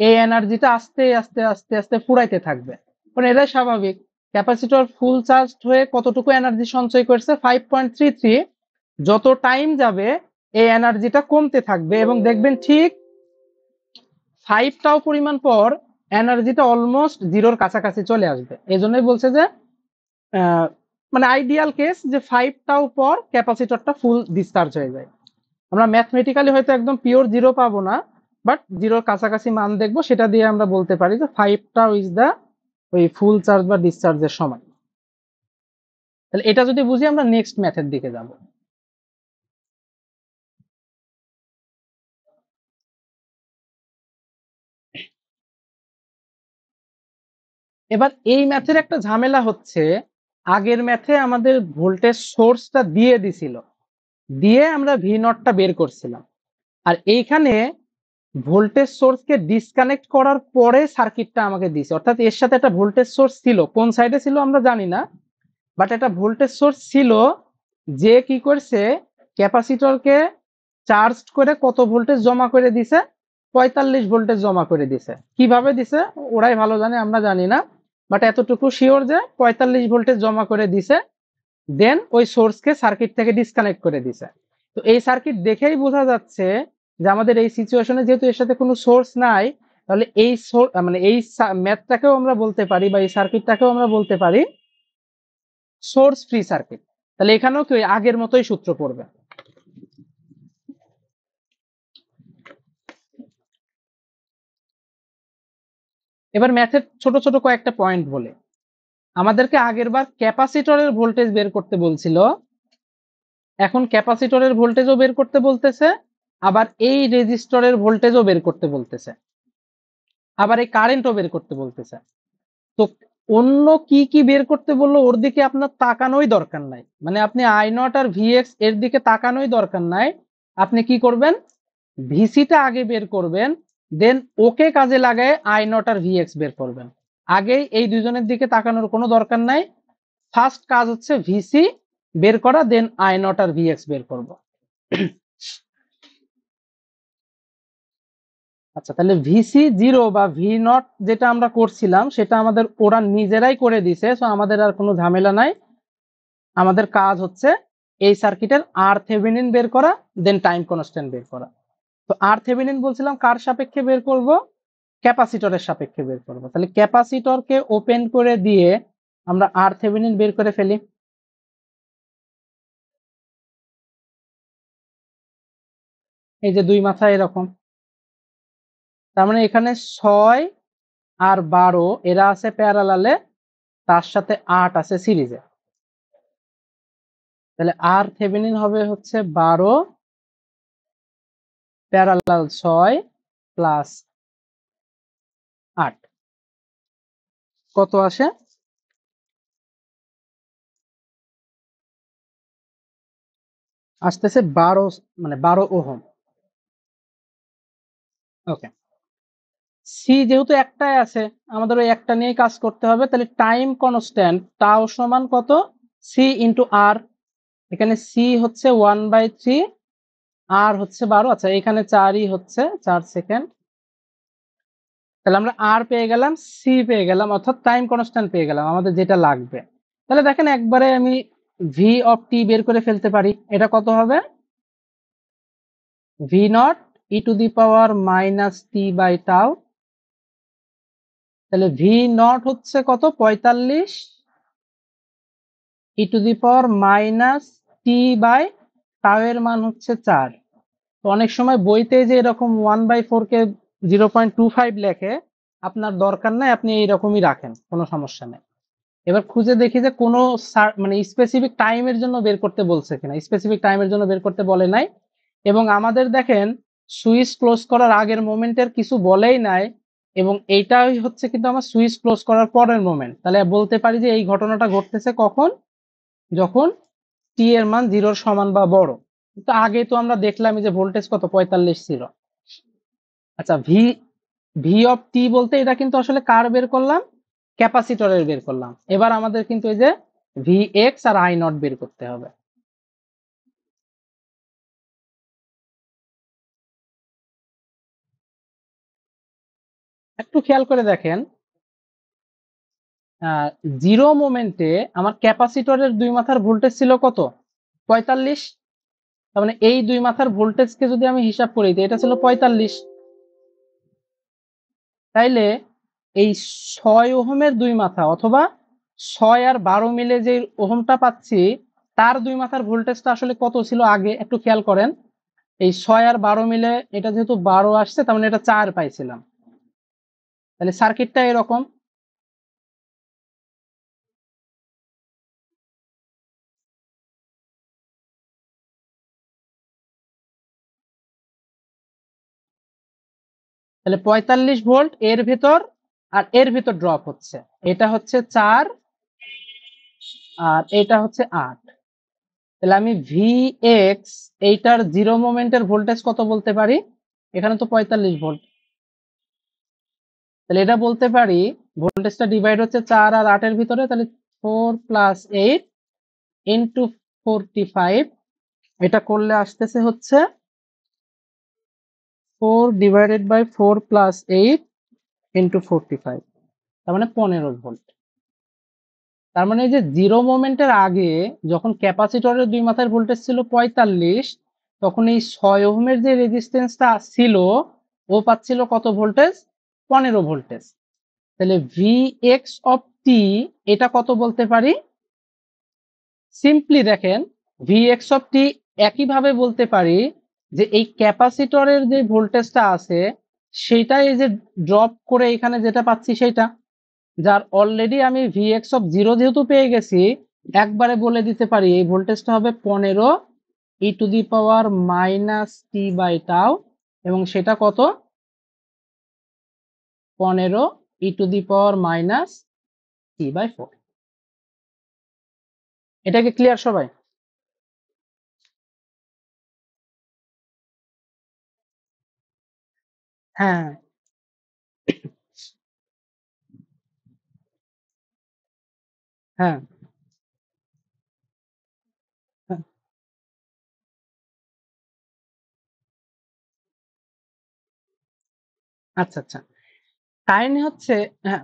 এই এনার্জিটা আস্তে আস্তে আস্তে আস্তে ফুরাইতে থাকবে। কারণ এটাই স্বাভাবিক। ক্যাপাসিটর ফুল চার্জ হয়ে কতটুকু এনার্জি সঞ্চয় করছে? 5.33। যত টাইম যাবে, এই এনার্জিটা কমতে থাকবে এবং দেখবেন ঠিক 5টাও পরিমাণ পর এনার্জিটা অলমোস্ট জিরোর কাছাকাছি চলে আসবে। এই জন্যই বলছে যে মানে আইডিয়াল কেস যে 5টাও পর ক্যাপাসিটরটা ফুল ডিসচার্জ হয়ে যায়। আমরা ম্যাথমেটিক্যালি হয়তো একদম পিওর জিরো পাবো না, বাট জিরোর কাছাকাছি মান দেখবো, সেটা দিয়ে আমরা বলতে পারি যে 5টাও ইজ দা ওই ফুল চার্জ বা ডিসচার্জের সময়। তাহলে এটা যদি বুঝি, আমরা নেক্সট ম্যাথের দিকে যাব। এবার এই ম্যাথের একটা ঝামেলা হচ্ছে, আগের ম্যাথে আমাদের ভোল্টেজ সোর্সটা দিয়ে দিছিল, দিয়ে আমরা ভি নটটা বের করছিলাম, আর এইখানে ভোল্টেজ সোর্সকে ডিসকানেক্ট করার পরে সার্কিটটা আমাকে দিছে, অর্থাৎ এর সাথে একটা ভোল্টেজ সোর্স ছিল, কোন সাইডে ছিল আমরা জানি না, বাট একটা ভোল্টেজ সোর্স ছিল, যে কি করছে ক্যাপাসিটরকে চার্জ করে কত ভোল্টেজ জমা করে দিছে, 45 ভোল্টেজ জমা করে দিছে। কিভাবে দিছে ওরাই ভালো জানে, আমরা জানি না, বাট এতটুকু শিওর যে 45 ভোল্টেজ জমা করে দিছে, দেন ওই সোর্সকে সার্কিট থেকে ডিসকানেক্ট করে দিছে। তো এই সার্কিট দেখেই বোঝা যাচ্ছে যে আমাদের এই সিচুয়েশনে যেহেতু এর সাথে কোনো সোর্স নাই, তাহলে এই মানে এই ম্যাথটাকেও আমরা বলতে পারি বা এই সার্কিটটাকেও আমরা বলতে পারি সোর্স ফ্রি সার্কিট। তাহলে এখানেও কি আগের মতোই সূত্র পড়বে। এবার ম্যাথের ছোট ছোট কয়েকটা পয়েন্ট বলে, আমাদেরকে আগের বার ক্যাপাসিটরের ভোল্টেজ বের করতে বলছিল, এখন ক্যাপাসিটরের ভোল্টেজও বের করতে বলতেছে, আবার এই রেজিস্টরের ভোল্টেজও বের করতে বলতেছে, আবার এই কারেন্টও বের করতে বলতেছে। তো অন্য কি কি বের করতে বললো ওর দিকে আপনার তাকানোই দরকার নাই, মানে আপনি আই নট আর ভিএক্স এর দিকে তাকানোই দরকার নাই। আপনি কি করবেন, ভিসিটা আগে বের করবেন, দেন ওকে কাজে লাগায় আই নট আর ভিএক্স বের করবেন। আগেই এই দুজনের দিকে তাকানোর কোনো দরকার নাই, ফার্স্ট কাজ হচ্ছে ভিসি বের করা, দেন আই নট আর ভিএক্স বের করব। আচ্ছা, তাহলে ভিসি জিরো বা ভি নট যেটা আমরা করছিলাম সেটা আমাদের ওরা নিজেরাই করে দিছে, সো আমাদের আর কোনো ঝামেলা নাই। আমাদের কাজ হচ্ছে এই সার্কিটের আর থেভেনিন বের করা, দেন টাইম কনস্ট্যান্ট বের করা। তো আর থেভেনিন বলছিলাম কার সাপেক্ষে বের করব, ক্যাপাসিটরের সাপেক্ষে বের করব। তাহলে ক্যাপাসিটরকে ওপেন করে দিয়ে আমরা আর থেভেনিন বের করে ফেলি। এই যে দুই মাথা এরকম, তার মানে এখানে 6 আর 12 এরা আছে প্যারালালে, তার সাথে 8 আছে সিরিজে। তাহলে আর থেভেনিন হবে হচ্ছে 12 প্যারালাল 6 প্লাস 8, কত আসে, আসতেছে 12, মানে 12 ওহম। ওকে, সি যেহেতু একটাই আছে, আমাদের ওই একটা নিয়ে কাজ করতে হবে। তাহলে টাইম কনস্ট্যান্ট টাও সমান কত, সি ইন্টু আর। এখানে সি হচ্ছে 1/3, আর হচ্ছে 12, আচ্ছা এখানে 4ই হচ্ছে 4 সেকেন্ড। তাহলে আমরা আর পেয়ে গেলাম, সি পেয়ে গেলাম, অর্থাৎ টাইম কনস্ট্যান্ট পেয়ে গেলাম আমাদের যেটা লাগবে। তাহলে দেখেন একবারে আমি ভি অফ টি বের করে ফেলতে পারি। এটা কত হবে, V naught E to the power minus T by tau. তাহলে ভি নট হচ্ছে কত, 45 e to the power minus T by tau এর মান হচ্ছে 4। তো অনেক সময় বইতে যে এরকম 1/4 কে 0.25 লেখে, আপনার দরকার নাই, আপনি এইরকমই রাখেন, কোনো সমস্যা নেই। এবার খুঁজে দেখি যে কোনো মানে স্পেসিফিক টাইমের জন্য বের করতে বলছে কিনা। স্পেসিফিক টাইমের জন্য বের করতে বলে নাই, এবং আমাদের দেখেন সুইচ ক্লোজ করার আগের মোমেন্টের কিছু বলেই নাই, এবং এইটাই হচ্ছে কিন্তু আমার সুইচ ক্লোজ করার পরের মোমেন্ট। তাহলে বলতে পারি যে এই ঘটনাটা ঘটতেছে কখন, যখন টি এর মান 0-র সমান বা বড়। তো আগে তো আমরা দেখলাম যে ভোল্টেজ কত, 45 ছিল। আচ্ছা, ভি ভি অফ টি বলতে এটা কিন্তু আসলে কার বের করলাম, ক্যাপাসিটরের বের করলাম। এবার আমাদের কিন্তু এই যে ভি এক্স আর আই নট বের করতে হবে। একটু খেয়াল করে দেখেন, জিরো মোমেন্টে আমার ক্যাপাসিটরের দুই মাথার ভোল্টেজ ছিল কত, 45। তার মানে এই দুই মাথার ভোল্টেজকে যদি আমি হিসাব করি, এটা ছিল 45। তাইলে এই 6 ওহমের দুই মাথা, অথবা 6 আর 12 মিলে যে ওহমটা পাচ্ছি, তার দুই মাথার ভোল্টেজটা আসলে কত ছিল আগে একটু খেয়াল করেন। এই 6 আর 12 মিলে এটা যেহেতু 12 আসছে, তার মানে এটা 4 পাইছিলাম। তাহলে সার্কিটটা এরকম। তাহলে 45 ভোল্ট, এর ভেতর আর এর ভিতর ড্রপ হচ্ছে, এটা হচ্ছে 4 আর এটা হচ্ছে 8। তাহলে আমি Vx এইটার জিরো মোমেন্টের ভোল্টেজ কত বলতে পারি? এখানে তো 45 ভোল্ট, তাহলে এটা বলতে পারি ভোল্টেজটা ডিভাইড হচ্ছে 4 আর 8 এর ভিতরে, তাহলে 4 প্লাস 8 ইন্টু 45, এটা করলে আসতেছে হচ্ছে 4 ডিভাইডেড বাই 4 প্লাস 8 ইন্টু 45, তার মানে 15 ভোল্ট। তার মানে এই যে জিরো মোমেন্টের আগে যখন ক্যাপাসিটরের দুই মাথার ভোল্টেজ ছিল 45, তখন এই 6 ওহমের যে রেজিস্ট্যান্সটা ছিল ও পাচ্ছিল কত ভোল্টেজ? 15 ভোল্টেজ। তাহলে Vx অফ টি এটা কত বলতে পারি? সিম্পলি দেখেন, Vx অফ টি একইভাবে বলতে পারি যে এই ক্যাপাসিটরের যে ভোল্টেজটা আছে সেটাই এই যে ড্রপ করে এখানে যেটা পাচ্ছি সেটা, যার অলরেডি আমি Vx অফ 0 যেহেতু পেয়ে গেছি, একবারে বলে দিতে পারি এই ভোল্টেজটা হবে 15 e to the power minus T by tau, এবং সেটা কত? 15 e to the power minus T by 4। এটা কি ক্লিয়ার সবাই? হ্যাঁ, হ্যাঁ, হ্যাঁ। আচ্ছা, আচ্ছা। কাহিনী হচ্ছে, হ্যাঁ,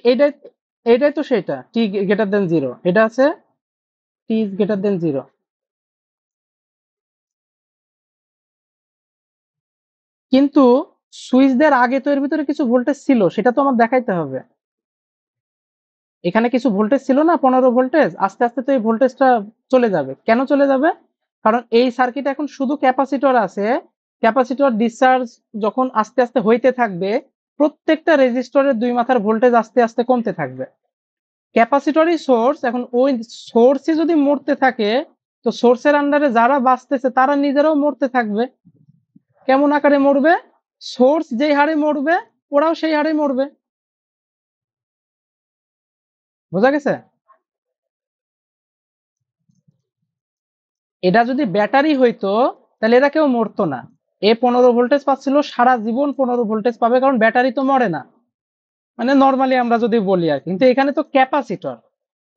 এইটাই এইটাই তো সেটা টি গ্রেটার দেন জিরো, এটা আছে টি ইজ গ্রেটার দেন জিরো। কিন্তু সুইচ দেওয়ার আগে তো এর ভিতরে কিছু ভোল্টেজ ছিল, সেটা তো আমার দেখাইতে হবে। এখানে কিছু ভোল্টেজ ছিল না, 15 ভোল্টেজ, আস্তে আস্তে তো এই ভোল্টেজটা চলে যাবে। কেন চলে যাবে? কারণ এই সার্কিট এখন শুধু ক্যাপাসিটর আছে, ক্যাপাসিটর ডিসচার্জ যখন আস্তে আস্তে হইতে থাকবে, প্রত্যেকটা রেজিস্টরের দুই মাথার ভোল্টেজ আস্তে আস্তে কমতে থাকবে। ক্যাপাসিটরই সোর্স, এখন ওই সোর্সই যদি মরতে থাকে, তো সোর্সের আন্ডারে যারা বাঁচতেছে তারা নিজেরাও মরতে থাকবে। কেমন আকারে মরবে? সোর্স যেই হারে মরবে ওরাও সেই হারে মরবে। বোঝা গেছে? এটা যদি ব্যাটারি হইতো তাহলে এরা কেউ মরতো না। এ 15 ভোল্টেজ পাচ্ছিল, সারা জীবন 15 ভোল্টেজ পাবে, কারণ ব্যাটারি তো মরে না, মানে নর্মালি আমরা যদি বলি আর কি। কিন্তু এখানে তো ক্যাপাসিটর,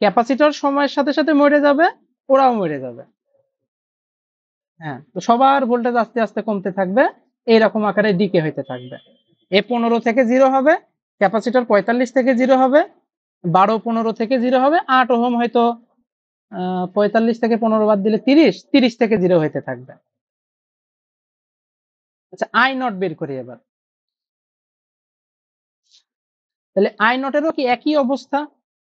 ক্যাপাসিটর সময়ের সাথে সাথে মরে যাবে, ওরাও মরে যাবে। হ্যাঁ, তো সবার ভোল্টেজ আস্তে আস্তে কমতে থাকবে, এইরকম আকারে ডিকে হইতে থাকবে। এ 15 থেকে জিরো হবে, ক্যাপাসিটর 45 থেকে জিরো হবে, 12 15 থেকে জিরো হবে, 8 ওহম হয়তো 45 থেকে 15 বাদ দিলে 30, 30 থেকে জিরো হইতে থাকবে। আচ্ছা, আই নট বের করি এবার। তাহলে আই নটেরও কি একই অবস্থা?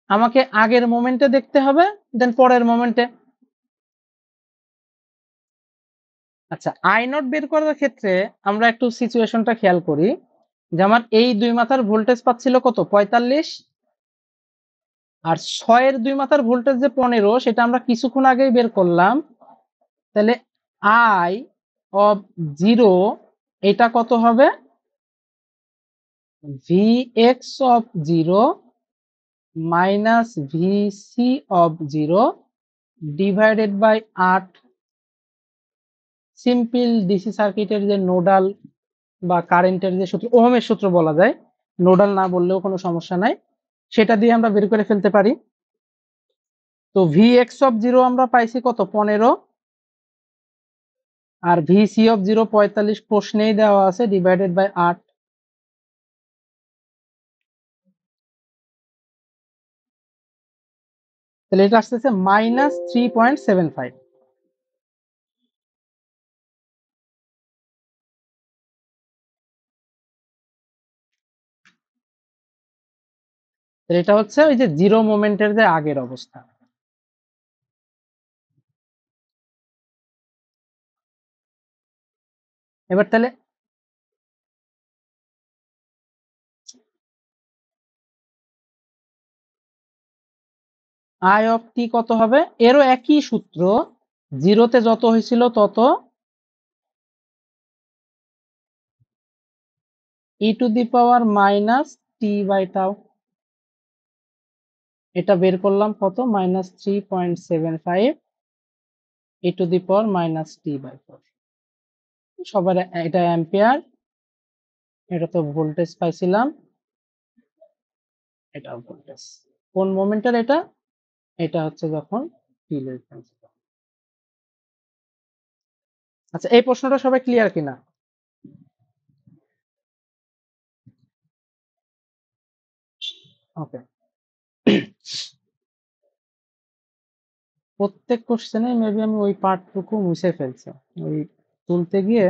আমাকে আগের মোমেন্টে দেখতে হবে, দেন পরের মোমেন্টে। আচ্ছা, আই নট বের করার ক্ষেত্রে আমরা একটু সিচুয়েশনটা খেয়াল করি, যে আমার এই দুই মাথার ভোল্টেজ পাচ্ছিল কত? 45, আর 6 এর দুই মাথার ভোল্টেজ যে 15, সেটা আমরা কিছুক্ষণ আগেই বের করলাম। তাহলে আই অফ 0 এটা কত হবে? Vx of 0 minus Vc of 0 divided by 8। Simple DC সার্কিটের যে নোডাল বা কারেন্টের যে সূত্র, ওহমের সূত্র বলা যায়, নোডাল না বললেও কোনো সমস্যা নাই, সেটা দিয়ে আমরা বের করে ফেলতে পারি। তো Vx অফ 0 আমরা পাইছি কত? 15, আর Vc অফ 0 45 প্রশ্নেই দেওয়া আছে, ডিভাইডেড বাই 8। তাহলে এটা আসতেছে মাইনাস 3.75। তাহলে এটা হচ্ছে ওই যে জিরো মোমেন্টের যে আগের অবস্থা। এবার তাহলে আই অফ টি কত হবে? এরও একই সূত্র, জিরোতে যত হয়েছিল তত, e to the power minus T by tau, এটা বের করলাম কত, -3.75 e to the power minus T by 4। সবার এটা অ্যাম্পিয়ার, এটা তো ভোল্টেজ পাইছিলাম, এটা ভোল্টেজ কোন মোমেন্টের, এটা এটা হচ্ছে যখন টি লেস দ্যান 0। আচ্ছা, এই প্রশ্নটা সবাই ক্লিয়ার কিনা? ওকে, প্রত্যেক কোশ্চেনে মেবি আমি ওই পার্টটুকু মুছে ফেলছি ওই তুলতে গিয়ে।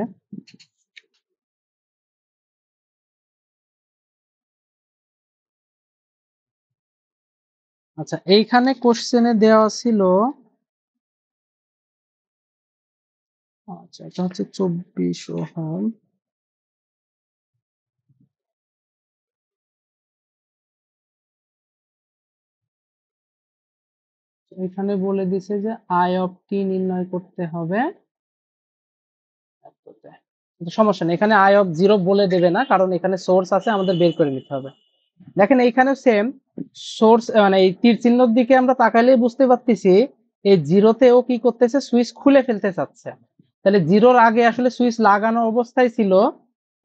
আচ্ছা, এইখানে কোশ্চেনে দেওয়া ছিল, আচ্ছা এটা হচ্ছে 24 ওহম, এখানে বলে দিছে যে আই অফ টি নির্ণয় করতে হবে এততে। কিন্তু সমস্যা নেই, এখানে আই অফ জিরো বলে দেবে না, কারণ এখানে সোর্স আছে, আমাদের বের করে নিতে হবে। দেখেন এইখানে সেম সোর্স, মানে এই তীর চিহ্নর দিকে আমরা তাকাইলেই বুঝতে পারতেছি এই জিরোতেও কি করতেছে, সুইচ খুলে ফেলতে চাচ্ছে। তাহলে জিরোর আগে আসলে সুইচ লাগানো অবস্থায় ছিল,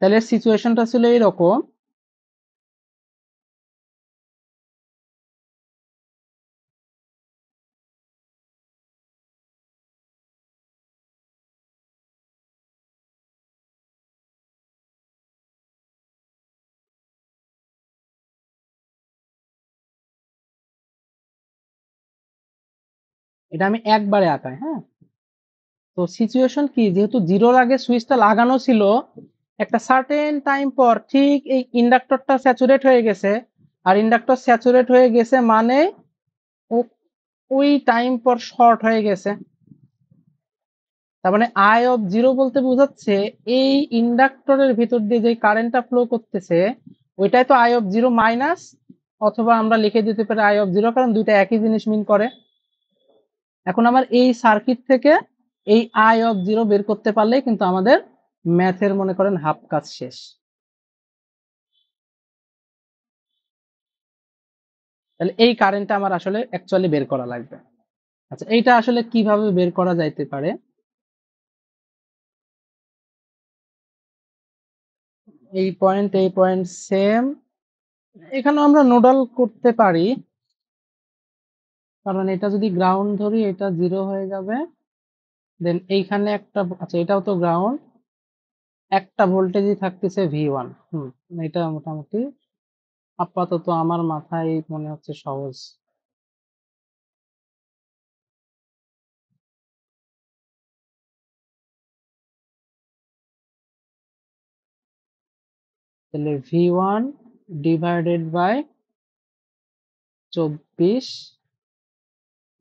তাহলে সিচুয়েশনটা ছিল এইরকম। এটা আমি একবারে আঁকাই, হ্যাঁ। তো সিচুয়েশন কি, যেহেতু জিরোর আগে সুইচটা লাগানো ছিল, একটা সার্টেন টাইম পর ঠিক এই ইন্ডাক্টরটা স্যাচুরেট হয়ে গেছে, আর ইন্ডাক্টর স্যাচুরেট হয়ে গেছে মানে ওই টাইম পর শর্ট হয়ে গেছে। তার মানে আই অফ জিরো বলতে বোঝাচ্ছে এই ইন্ডাক্টরের ভিতর দিয়ে যে কারেন্টটা ফ্লো করতেছে ওইটাই তো আই অফ জিরো মাইনাস, অথবা আমরা লিখে দিতে পারি আই অফ জিরো, কারণ দুইটা একই জিনিস মিন করে। এখন আমার এই সার্কিট থেকে এই আই অফ জিরো বের করতে পারলেই কিন্তু আমাদের ম্যাথের মনে করেন হাফ কাজ শেষ। তাহলে এই কারেন্টটা আমার আসলে অ্যাকচুয়ালি বের করা লাগবে। আচ্ছা, এইটা আসলে কিভাবে বের করা যাইতে পারে? এই পয়েন্ট সেম, এখানে আমরা নোডাল করতে পারি, কারণ এটা যদি গ্রাউন্ড ধরি এটা জিরো হয়ে যাবে। দেন এইখানে একটা, আচ্ছা এটাও তো গ্রাউন্ড, একটা ভোল্টেজই থাকতেছে ভি1। এটা মোটামুটি আপাতত আমার মাথায় মনে হচ্ছে সহজ। তাহলে V one divided by 24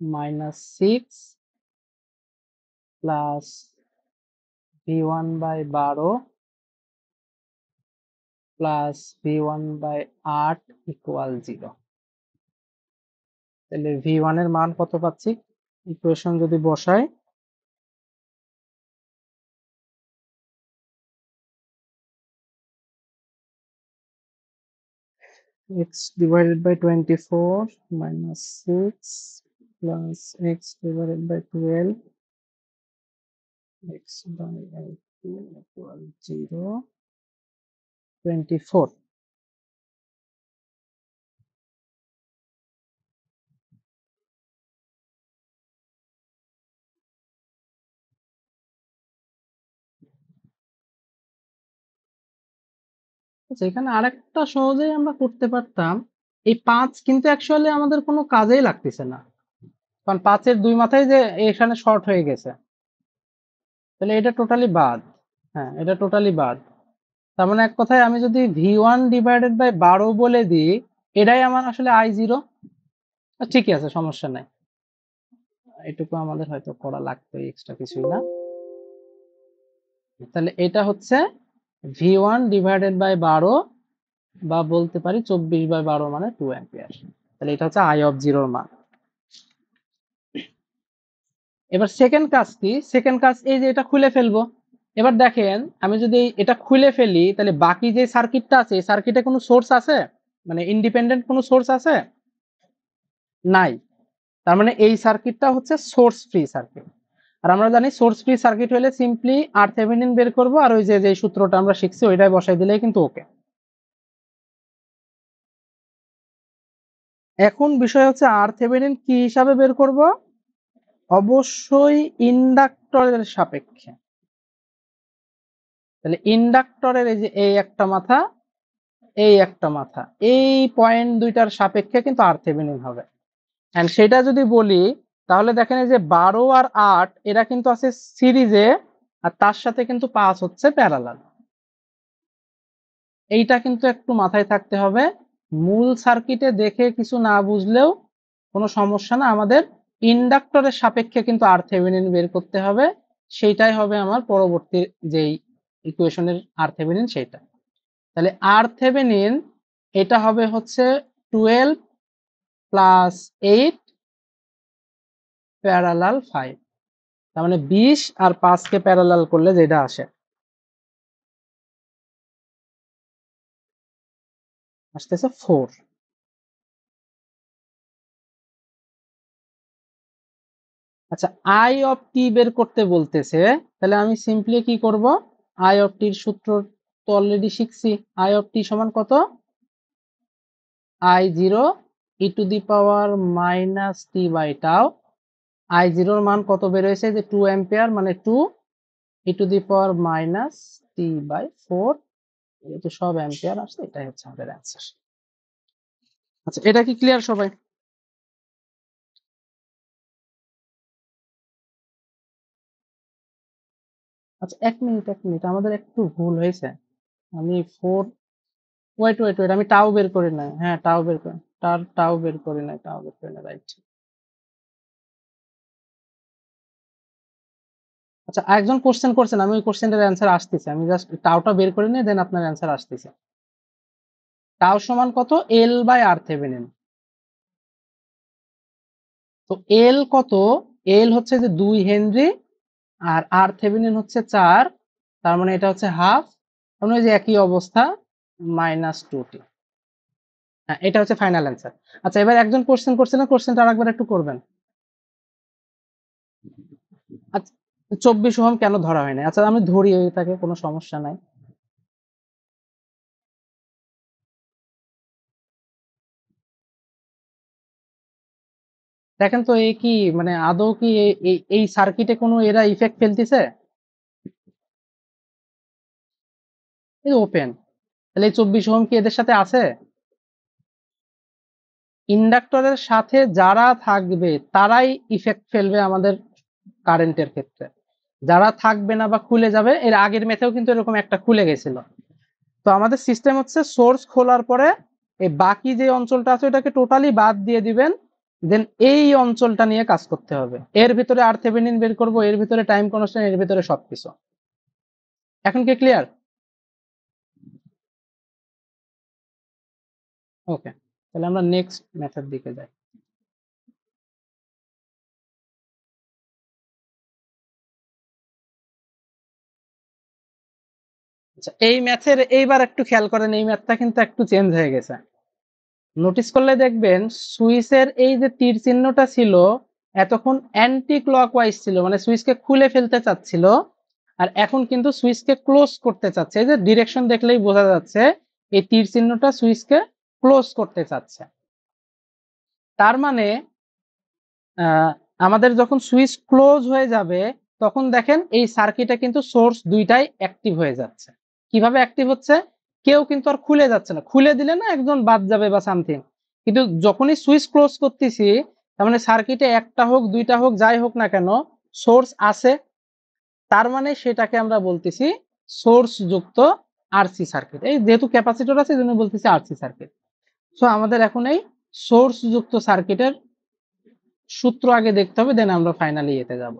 minus 6 plus V one by 12 plus V one by 8 equal 0। তাহলে ভি1 এর মান কত পাচ্ছি, ইকুয়েশন যদি বসাই, x divided by 24 minus 6 plus x divided by 12 x by 18 equal 0, 24। আচ্ছা, এখানে আরেকটা সহজেই আমরা করতে পারতাম, এই 5 কিন্তু অ্যাকচুয়ালি আমাদের কোনো কাজেই লাগতেছে না, কারণ 5-এর দুই মাথায় যে এখানে শর্ট হয়ে গেছে, তাহলে এটা টোটালি বাদ। হ্যাঁ, এটা টোটালি বাদ। তার মানে এক কথায় আমি যদি ভি1 ডিভাইডেড বাই 12 বলে দিই, এটাই আমার আসলে I0। ঠিকই আছে, সমস্যা নাই, এটুকু আমাদের হয়তো করা লাগবে, এক্সট্রা কিছুই না। তাহলে এটা হচ্ছে ভি1 ডিভাইডেড বাই 12, বা বলতে পারি 24/12 মানে 2 অ্যাম্পিয়ার। তাহলে এটা হচ্ছে আই অফ জিরোর মান। এবার সেকেন্ড কাজ কি, সেকেন্ড কাজ এই যে এটা খুলে ফেলবো, এবার দেখেন আমি যদি এটা খুলে ফেলি তাহলে বাকি যে সার্কিটটা আছে এই সার্কিটে কোনো সোর্স আছে, মানে ইন্ডিপেন্ডেন্ট কোনো সোর্স আছে? নাই। তার মানে এই সার্কিটটা হচ্ছে সোর্স ফ্রি সার্কিট। আর আমরা জানি সোর্স ফ্রি সার্কিট হলে সিম্পলি RThevenin বের করব, আর ওই যে সূত্রটা আমরা শিখছি ওইটাই বসাই দিলেই কিন্তু ওকে। এখন বিষয় হচ্ছে RThevenin কি হিসাবে বের করব? অবশ্যই ইন্ডাক্টরের সাপেক্ষে। তাহলে ইন্ডাক্টরের এই যে এই একটা মাথা, এই একটা মাথা, এই পয়েন্ট দুইটার সাপেক্ষে কিন্তু RThevenin হবে। এন্ড সেটা যদি বলি তাহলে দেখেন এই যে 12 আর 8 এরা কিন্তু আছে সিরিজে, আর তার সাথে কিন্তু 5 হচ্ছে প্যারালাল। এইটা কিন্তু একটু মাথায় থাকতে হবে। মূল সার্কিটে দেখে কিছু না বুঝলেও কোনো সমস্যা না, আমাদের ইন্ডাক্টরের সাপেক্ষে কিন্তু RThevenin বের করতে হবে। সেইটাই হবে আমার পরবর্তী যেই ইকুয়েশনের RThevenin সেইটা। তাহলে RThevenin এটা হবে হচ্ছে 12 প্লাস 8 প্যারালাল 5। তার মানে 20 আর 5 কে প্যারালাল করলে যেটা আসে আসতেছে 4। আচ্ছা, আই অফ টি বের করতে বলতেছে, তাহলে আমি সিম্পলি কি করব? আই অফ টির সূত্র তো অলরেডি শিখছি। আই অফ টি সমান কত? I zero E to the power minus T by tau. I জিরোর মান কত বের হয়েছে? যে 2 অ্যাম্পিয়ার, মানে 2 e to the power minus T by 4। যেহেতু সব অ্যাম্পিয়ার আসছে, এটাই হচ্ছে আমাদের অ্যান্সার। আচ্ছা, এটা কি ক্লিয়ার সবাই? আচ্ছা, এক মিনিট আমাদের একটু ভুল হয়েছে। আমি 4, ওয়েট, আমি টাও বের করি নাই। হ্যাঁ, টাও বের করি, টাও বের করি নাই, টাও বের করি না, রাইট। আচ্ছা, একজন কোশ্চেন করছেন, আমি ওই কোশ্চেনের অ্যান্সার আসতেছে, আমি জাস্ট টাওটা বের করে নিয়ে দেন আপনার অ্যান্সার আসতেছে। টাও সমান কত? L by R Thevenin. তো এল কত? এল হচ্ছে যে 2 হেনরি, আর আর থেভেনিন হচ্ছে 4। তার মানে এটা হচ্ছে হাফ। মানে ওই যে একই অবস্থা, -2t। হ্যাঁ, এটা হচ্ছে ফাইনাল অ্যান্সার। আচ্ছা, এবার একজন কোশ্চেন করছিলেন, কোশ্চেনটা আরেকবার একটু করবেন। আচ্ছা, 24 ওহম কেন ধরা হয় না? আচ্ছা, আমি ধরি এটাকে, কোনো সমস্যা নাই। দেখেন তো এই কি, মানে আদৌ কি এই সার্কিটে কোনো এরা ইফেক্ট ফেলতেছে? এই ওপেন, তাহলে এই 24 ওহম কি এদের সাথে আছে? ইন্ডাক্টরের সাথে যারা থাকবে তারাই ইফেক্ট ফেলবে আমাদের কারেন্টের ক্ষেত্রে। যারা থাকবে না বা খুলে যাবে, এর আগের মেথেও কিন্তু এরকম একটা খুলে গেছিল। তো আমাদের সিস্টেম হচ্ছে সোর্স খোলার পরে এই বাকি যে অঞ্চলটা আছে ওটাকে টোটালি বাদ দিয়ে দিবেন, দেন এই অঞ্চলটা নিয়ে কাজ করতে হবে। এর ভিতরে RThevenin বের করব, এর ভিতরে টাইম কনস্ট্যান্ট, এর ভিতরে সবকিছু। এখন কি ক্লিয়ার? ওকে, তাহলে আমরা নেক্সট মেথড দিকে যাই। আচ্ছা, এই ম্যাথের এইবার একটু খেয়াল করেন, এই ম্যাথটা কিন্তু একটু চেঞ্জ হয়ে গেছে। নোটিস করলে দেখবেন সুইচের এই যে তীর চিহ্নটা ছিল এতক্ষণ অ্যান্টি ক্লকওয়াইজ ছিল, মানে সুইচকে খুলে ফেলতে চাচ্ছিল। আর এখন কিন্তু সুইচকে ক্লোজ করতে চাচ্ছে। এই যে ডিরেকশন দেখলেই বোঝা যাচ্ছে এই তীর চিহ্নটা সুইচকে ক্লোজ করতে চাচ্ছে। তার মানে আমাদের যখন সুইচ ক্লোজ হয়ে যাবে তখন দেখেন এই সার্কিটে কিন্তু সোর্স দুইটাই অ্যাক্টিভ হয়ে যাচ্ছে। কিভাবে অ্যাক্টিভ হচ্ছে? কেউ কিন্তু আর খুলে যাচ্ছে না, খুলে দিলে না একজন বাদ যাবে বা সামথিং, কিন্তু যখনই সুইচ ক্লোজ করতেছি তার মানে সার্কিটে একটা হোক দুইটা হোক যাই হোক না কেন সোর্স আছে। তার মানে সেটাকে আমরা বলতেছি সোর্স যুক্ত আরসি সার্কিট। এই যেহেতু ক্যাপাসিটর আছে এই জন্য বলতেছি আরসি সার্কিট। সো আমাদের এখন এই সোর্স যুক্ত সার্কিটের সূত্র আগে দেখতে হবে, দেন আমরা ফাইনালি এতে যাব।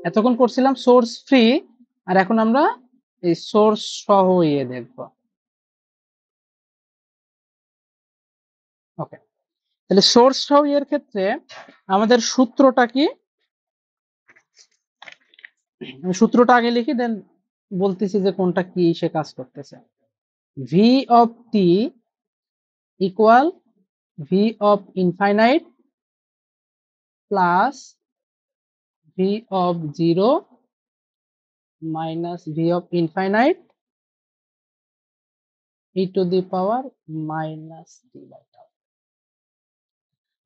এতক্ষণ করছিলাম সোর্স ফ্রি, আর এখন আমরা এই সোর্স সহ দেখব। ওকে, তাহলে সোর্স সহ ক্ষেত্রে আমাদের সূত্রটা কি? আমি সূত্রটা আগে লিখি, দেন বলতেছি যে কোনটা কি সে কাজ করতেছে। V of T equal V of infinite plus V of zero minus V of infinite E to the power minus T by tau.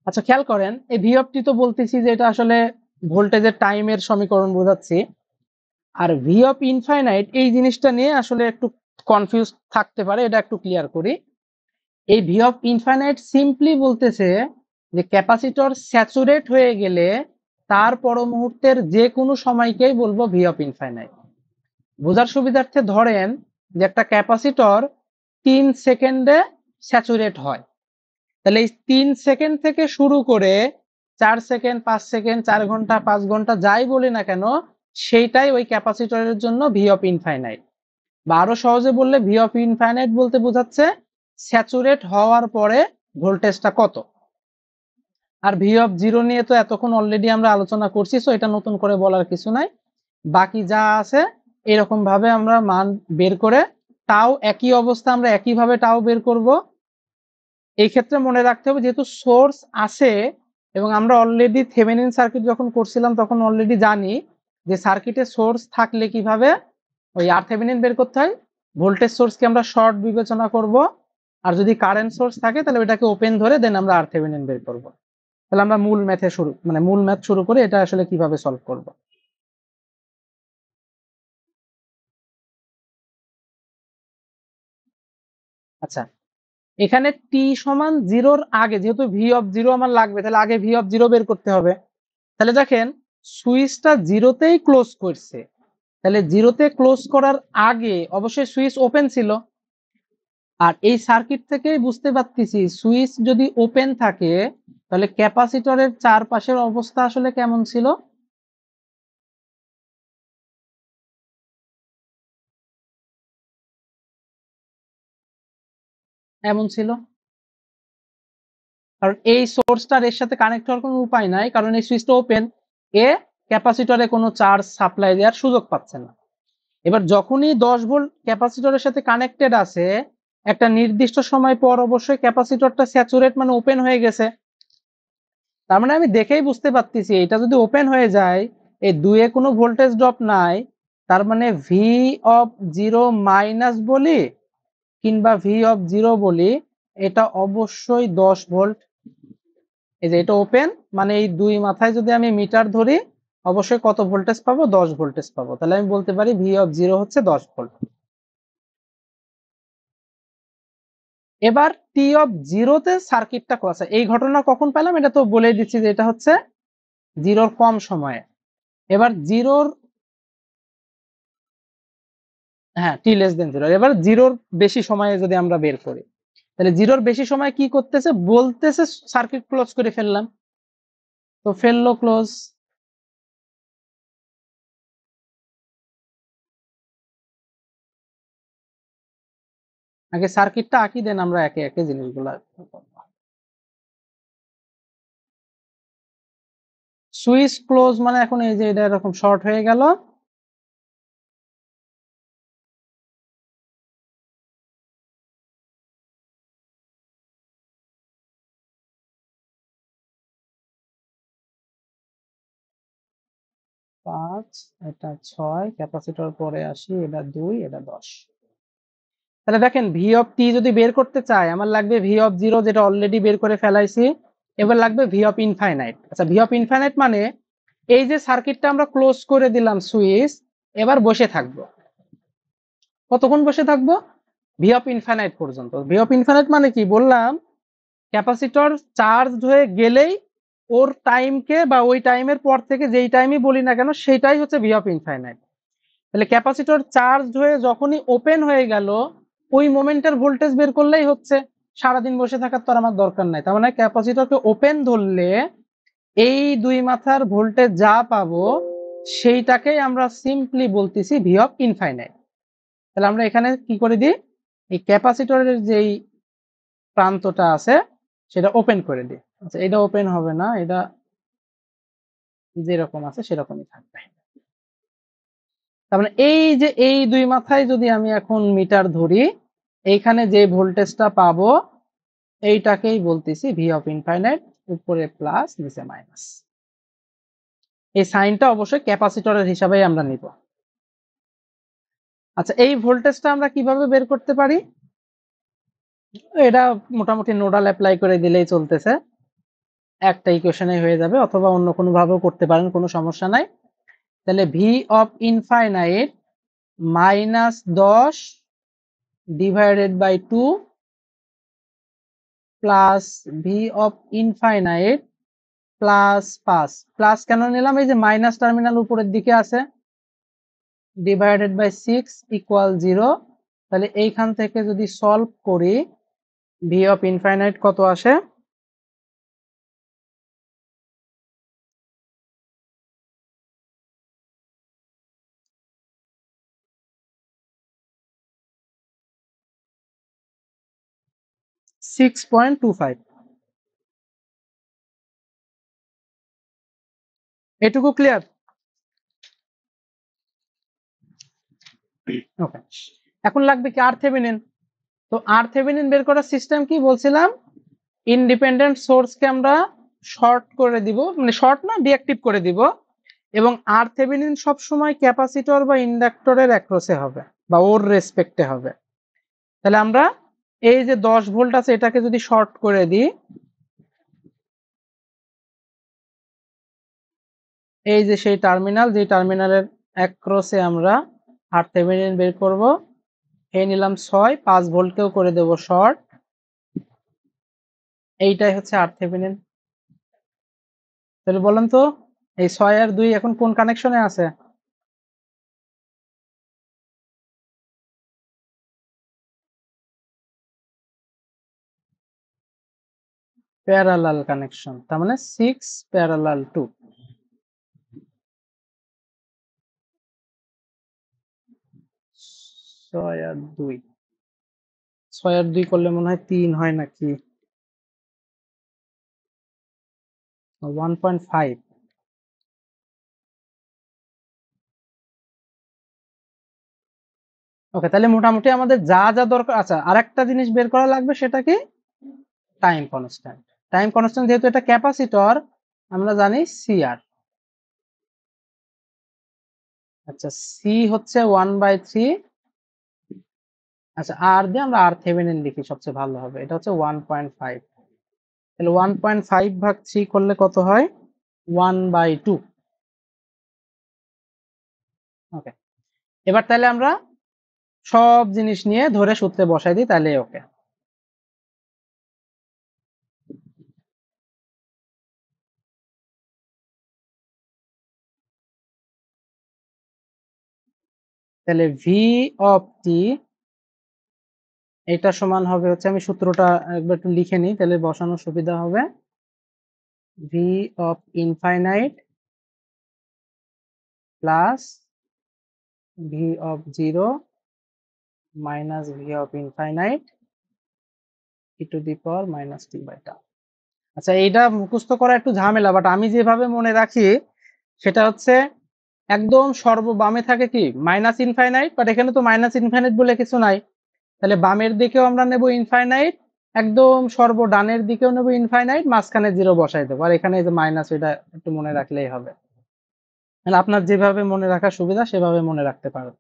আচ্ছা খেয়াল করেন, এই ভি অফ টি তো বলতেছি যে এটা আসলে ভোল্টেজের টাইমের সমীকরণ বোঝাচ্ছি, আর ভি অফ ইনফাইনাইট এই জিনিসটা নিয়ে আসলে একটু কনফিউজ থাকতে পারে, এটা একটু ক্লিয়ার করি। এই ভি অফ ইনফাইনাইট সিম্পলি বলতেছে যে ক্যাপাসিটর স্যাচুরেট হয়ে গেলে তার পর মুহূর্তের যে কোনো সময়কেই বলবো ভি অফ ইনফাইনাইট। বোঝার সুবিধার্থে ধরেন যে একটা ক্যাপাসিটর 3 সেকেন্ডে স্যাচুরেট হয়, তাহলে এই 3 সেকেন্ড থেকে শুরু করে 4 সেকেন্ড, 5 সেকেন্ড, 4 ঘন্টা, 5 ঘন্টা যাই বলি না কেন, সেইটাই ওই ক্যাপাসিটরের জন্য ভি অফ ইনফাইনাইট। বা আরো সহজে বললে ভি অফ ইনফাইনাইট বলতে বোঝাচ্ছে স্যাচুরেট হওয়ার পরে ভোল্টেজটা কত। আর ভি অফ জিরো নিয়ে তো এতক্ষণ অলরেডি আমরা আলোচনা করছি, সো এটা নতুন করে বলার কিছু নাই। বাকি যা আছে এরকম ভাবে আমরা মান বের করে তাও একই অবস্থা আমরা একইভাবে তাও বের করব। এই ক্ষেত্রে মনে রাখতে হবে যেহেতু সোর্স আছে এবং আমরা অলরেডি থেভেনিন সার্কিট যখন করছিলাম তখন অলরেডি জানি যে সার্কিটে সোর্স থাকলে কিভাবে ওই আরথেভেনিন বের করতে হয়। ভোল্টেজ সোর্সকে আমরা শর্ট বিবেচনা করব, আর যদি কারেন্ট সোর্স থাকে তাহলে ওটাকে ওপেন ধরে দেন আমরা আরথেভেনিন বের করব। তাহলে আমরা মূল ম্যাথ শুরু করে এটা আসলে কিভাবে সলভ করব। আচ্ছা, এখানে টি সমান জিরোর আগে যেহেতু ভি অফ জিরো আমার লাগবে, তাহলে আগে ভি অফ জিরো বের করতে হবে। তাহলে দেখেন সুইচটা জিরোতেই ক্লোজ করছে, তাহলে জিরোতে ক্লোজ করার আগে অবশ্যই সুইচ ওপেন ছিল। আর এই সার্কিট থেকেই বুঝতে পারতেছি সুইচ যদি ওপেন থাকে তাহলে ক্যাপাসিটরের চারপাশের অবস্থা আসলে কেমন ছিল। এমন ছিল, কারণ এই সোর্সটার এর সাথে কানেক্ট হওয়ার কোনো উপায় নাই, কারণ এই সুইচটা ওপেন, এ ক্যাপাসিটরে কোনো চার্জ সাপ্লাই দেওয়ার সুযোগ পাচ্ছে না। এবার যখনই 10 ভোল্ট ক্যাপাসিটরের সাথে কানেক্টেড আছে, একটা নির্দিষ্ট সময় পর অবশ্যই ক্যাপাসিটরটা স্যাচুরেট মানে ওপেন হয়ে গেছে। তার মানে আমি দেখেই বুঝতে পারতেছি এটা যদি ওপেন হয়ে যায়, এই দুয়ে কোনো ভোল্টেজ ড্রপ নাই, তার মানে ভি অফ জিরো মাইনাস বলি কিংবা ভি অফ জিরো বলি, এটা অবশ্যই 10 ভোল্ট। এই যে এটা ওপেন মানে এই দুই মাথায় যদি আমি মিটার ধরি অবশ্যই কত ভোল্টেজ পাবো, 10 ভোল্টেজ পাবো। তাহলে আমি বলতে পারি ভি অফ জিরো হচ্ছে 10 ভোল্ট। এবার টি অফ জিরোতে সার্কিটটা ক্লোজ। এই ঘটনা কখন পেলাম এটা তো বলে দিচ্ছি যে এটা হচ্ছে জিরোর কম সময়ে। এবার জিরোর, হ্যাঁ টি লেস দেন জিরো, এবার জিরোর বেশি সময়ে যদি আমরা বের করি তাহলে জিরোর বেশি সময় কি করতেছে বলতেছে সার্কিট ক্লোজ করে ফেললাম, তো ফেললো ক্লোজ। আগে সার্কিটটা আঁকি দেন আমরা একে একে জিনিসগুলো। সুইচ ক্লোজ মানে এখন এই যে এটা এরকম শর্ট হয়ে গেল, পাঁচ, এটা 6, ক্যাপাসিটর পরে আসি, এটা 2, এটা 10। তাহলে দেখেন ভি অফ টি যদি বের করতে চাই আমার লাগবে ভি অফ জিরো যেটা অলরেডি বের করে ফেলাইছি, এবার লাগবে ভি অফ ইনফাইনাইট। আচ্ছা ভি অফ ইনফাইনাইট মানে এই যে সার্কিটটা আমরা ক্লোজ করে দিলাম সুইচ, এবার বসে থাকবো। কতক্ষণ বসে থাকবো? ভি অফ ইনফাইনাইট পর্যন্ত। ভি অফ ইনফাইনাইট মানে কি বললাম, ক্যাপাসিটর চার্জ হয়ে গেলেই ওর টাইমকে বা ওই টাইমের পর থেকে যেই টাইমই বলি না কেন সেইটাই হচ্ছে ভি অফ ইনফাইনাইট। তাহলে ক্যাপাসিটর চার্জ হয়ে যখনই ওপেন হয়ে গেল ওই মোমেন্টের ভোল্টেজ বের করলেই হচ্ছে। সারাদিন বসে থাকার তো আমার দরকার নাই। তার মানে ক্যাপাসিটরকে ওপেন ধরলে এই দুই মাথার ভোল্টেজ যা পাবো সেইটাকেই আমরা সিম্পলি বলতেছি ভি অফ ইনফাইনাইট। তাহলে আমরা এখানে কি করে দিই, এই ক্যাপাসিটরের যেই প্রান্তটা আছে সেটা ওপেন করে দিই। আচ্ছা এটা ওপেন হবে না, এটা যেরকম আছে সেরকমই থাকবে। তার মানে এই যে এই দুই মাথায় যদি আমি এখন মিটার ধরি, এইখানে যে ভোল্টেজটা পাবো এইটাকেই বলতেছি ভি অফ ইনফাইনাইট, উপরে প্লাস নিচে মাইনাস। এই সাইনটা অবশ্যই ক্যাপাসিটরের হিসাবেই আমরা নিব। আচ্ছা, এই ভোল্টেজটা আমরা কিভাবে বের করতে পারি? এটা মোটামুটি নোডাল অ্যাপ্লাই করে দিলেই চলতেছে, একটা ইকুয়েশনে হয়ে যাবে, অথবা অন্য কোনো ভাবেও করতে পারেন, কোনো সমস্যা নাই। তাহলে V of infinite minus 10 divided by 2 plus V of infinite plus 5। Plus কেন নিলাম? এই যে মাইনাস টার্মিনাল উপরের দিকে আছে, ডিভাইডেড বাই 6 ইকুয়াল 0। তাহলে এইখান থেকে যদি সলভ করি, ভি অফ ইনফাইনাইট কত আসে? 6.25। এটুকু ক্লিয়ার? ওকে, এখন লাগবে কি আর থেভেনিন। তো আর থেভেনিন বের করার সিস্টেম কি বলছিলাম? ইন্ডিপেন্ডেন্ট সোর্সকে আমরা শর্ট করে দিব, মানে শর্ট না, ডিঅ্যাক্টিভ করে দিব, এবং আর থেভেনিন সব সময় ক্যাপাসিটর বা ইন্ডাক্টরের অ্যাক্রসে হবে বা ওর রেসপেক্টে হবে। তাহলে আমরা এই যে 10 ভোল্ট আছে এটাকে যদি শর্ট করে দিই, এই যে সেই টার্মিনাল, যে টার্মিনালের অ্যাক্রসে আমরা আর থেভেনিন বের করব, এই নিলাম 6, 5 ভোল্টকেও করে দেব শর্ট, এইটাই হচ্ছে আর থেভেনিন। তাহলে বলেন তো এই 6 আর 2 এখন কোন কানেকশনে আছে? প্যারালাল কানেকশন, তার মানে 6 প্যারালাল 2। 6 আর 2, 6 আর 2 করলে মনে হয় 3 হয় নাকি? 1.5। ওকে, তাহলে মোটামুটি আমাদের যা যা দরকার। আচ্ছা, আরেকটা জিনিস বের করা লাগবে, সেটা কি? Time constant. টাইম কনস্ট্যান্ট যেহেতু এটা ক্যাপাসিটর, আমরা জানি সিআর। আচ্ছা, সি হচ্ছে 1/3। আচ্ছা, আর দিয়ে আমরা আর থেভেনিন লিখি, সবচেয়ে ভালো হবে। এটা হচ্ছে 1.5। তাহলে 1.5 ভাগ 3 করলে কত হয়? 1/2। ওকে, এবার তাহলে আমরা সব জিনিস নিয়ে ধরে সূত্রে বসাই দিই, তাহলে ওকে। তাহলে ভি অফ টি এটা সমান হবে হচ্ছে, আমি সূত্রটা একবার একটু লিখে নিই, তাহলে বসানোর সুবিধা হবে। V of infinite plus V of 0 minus V of infinite E to the power minus T by tau. আচ্ছা, এইটা মুখস্থ করা একটু ঝামেলা, বাট আমি যেভাবে মনে রাখি সেটা হচ্ছে, একদম সর্ববামে থাকে কি মাইনাস ইনফাইনাইট, বাট এখানে তো মাইনাস ইনফাইনাইট বলে কিছু নাই, তাহলে বামের দিকেও আমরা নেব ইনফাইনাইট, একদম সর্ব ডানের দিকেও নেব ইনফাইনাইট, মাঝখানে 0 বসাই দেবো, আর এখানে যে মাইনাস, এটা একটু মনে রাখলেই হবে। মানে আপনার যেভাবে মনে রাখার সুবিধা সেভাবে মনে রাখতে পারো।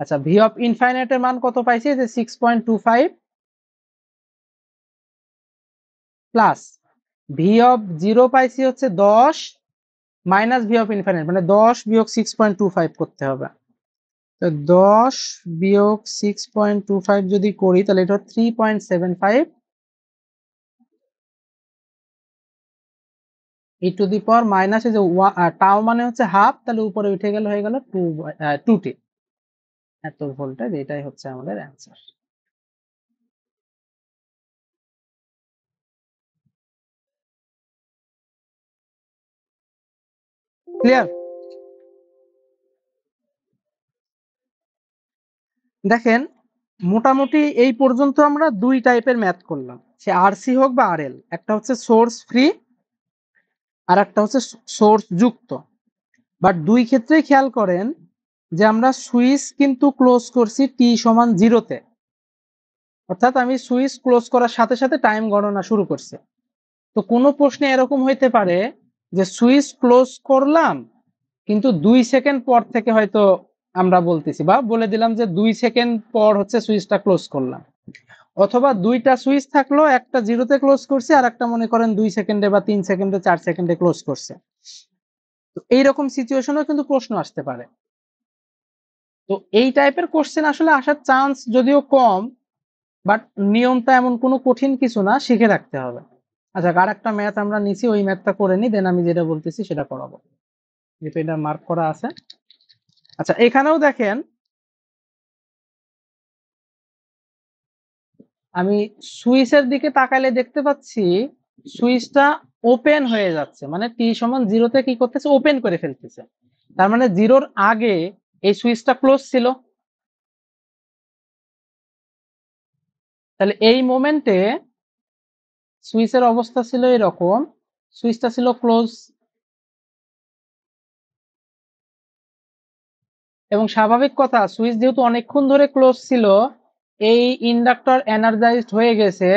আচ্ছা, ভি অফ ইনফাইনাইটের মান কত পাইছি? যে 6.25 প্লাস ভি অফ 0 পাইছি হচ্ছে 10 মাইনাস ভি অফ ইনফাইনাইট, মানে 10 বিয়োগ 6.25 করতে হবে। 10 বিয়োগ 6.25 যদি করি, তাহলে এটা 3.75 e to the power minus, এই যে টাও মানে হচ্ছে হাফ, তাহলে উপরে উঠে গেল, হয়ে গেল 2t। এত ভোল্টেজ, এটাই হচ্ছে আমাদের অ্যান্সার। ক্লিয়ার? দেখেন, মোটামুটি এই পর্যন্ত আমরা দুই টাইপের ম্যাথ করলাম, সে আরসি হোক বা আরএল। একটা হচ্ছে সোর্স ফ্রি, আর একটা হচ্ছে সোর্স যুক্ত। বাট দুই ক্ষেত্রেই খেয়াল করেন, যে আমরা সুইচ কিন্তু ক্লোজ করছি টি সমান 0-তে, অর্থাৎ আমি সুইচ ক্লোজ করার সাথে সাথে টাইম গণনা শুরু করছি। তো কোনো প্রশ্নে এরকম হইতে পারে যে সুইচ ক্লোজ করলাম কিন্তু 2 সেকেন্ড পর থেকে হয়তো আমরা বলতেছি বা বলে দিলাম যে 2 সেকেন্ড পর হচ্ছে সুইচটা ক্লোজ করলাম, অথবা দুইটা সুইচ থাকলো, একটা 0-তে ক্লোজ করছে আর একটা মনে করেন 2 সেকেন্ডে বা 3 সেকেন্ডে 4 সেকেন্ডে ক্লোজ করছে। তো এইরকম সিচুয়েশনেও কিন্তু প্রশ্ন আসতে পারে। তো এই টাইপের কোশ্চেন আসলে আসার চান্স যদিও কম, বাট নিয়মটা এমন কোনো কঠিন কিছু না, শিখে রাখতে হবে। আচ্ছা, আর একটা ম্যাথ আমরা নিছি, ওই ম্যাথটা করে নি, দেন আমি যেটা বলতেছি সেটা করাবো, যেহেতু এটা মার্ক করা আছে। আচ্ছা, এখানেও দেখেন আমি সুইচের দিকে তাকাইলে দেখতে পাচ্ছি সুইচটা ওপেন হয়ে যাচ্ছে, মানে টি সমান 0-তে কি করতেছে, ওপেন করে ফেলতেছে। তার মানে 0-র আগে এই সুইচটা ক্লোজ ছিল। তাহলে এই মোমেন্টে সুইচের অবস্থা ছিল এরকম, সুইচটা ছিল ক্লোজ, এবং স্বাভাবিক কথা সুইচ যেহেতু অনেকক্ষণ ধরে ক্লোজ ছিল, এই ইন্ডাক্টর এনার্জাইজড হয়ে গেছে,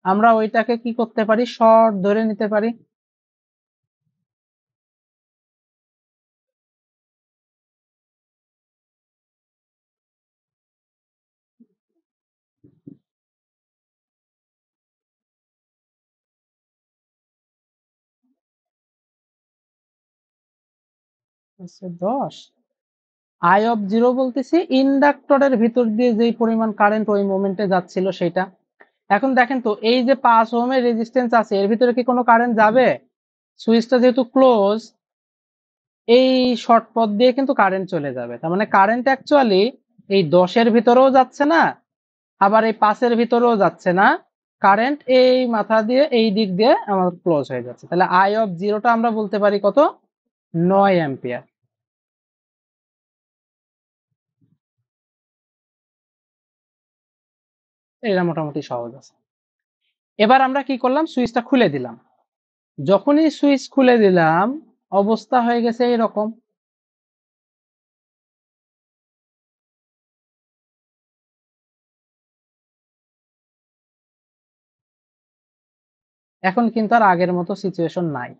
আমরা ওইটাকে কি করতে পারি, শর্ট ধরে নিতে পারি। আচ্ছা, 10 আই অফ জিরো বলতেছি ইন্ডাক্টরের ভিতর দিয়ে যেই পরিমাণ কারেন্ট ওই মোমেন্টে যাচ্ছিল সেটা। এখন দেখেন তো এই যে 5 ওহমের রেজিস্ট্যান্স আছে, এর ভিতরে কি কোনো কারেন্ট যাবে? সুইচটা যেহেতু ক্লোজ, এই শর্ট পথ দিয়ে কিন্তু কারেন্ট চলে যাবে। তার মানে কারেন্ট অ্যাকচুয়ালি এই 10-এর ভিতরেও যাচ্ছে না, আবার এই 5-এর ভিতরেও যাচ্ছে না, কারেন্ট এই মাথা দিয়ে এই দিক দিয়ে আমার ক্লোজ হয়ে যাচ্ছে। তাহলে আই অফ জিরোটা আমরা বলতে পারি কত, 9 অ্যাম্পিয়ার। এটা মোটামুটি সহজ আছে। এবার আমরা কি করলাম, সুইচটা খুলে দিলাম। যখনই সুইচ খুলে দিলাম অবস্থা হয়ে গেছে এরকম। এখন কিন্তু আর আগের মতো সিচুয়েশন নাই।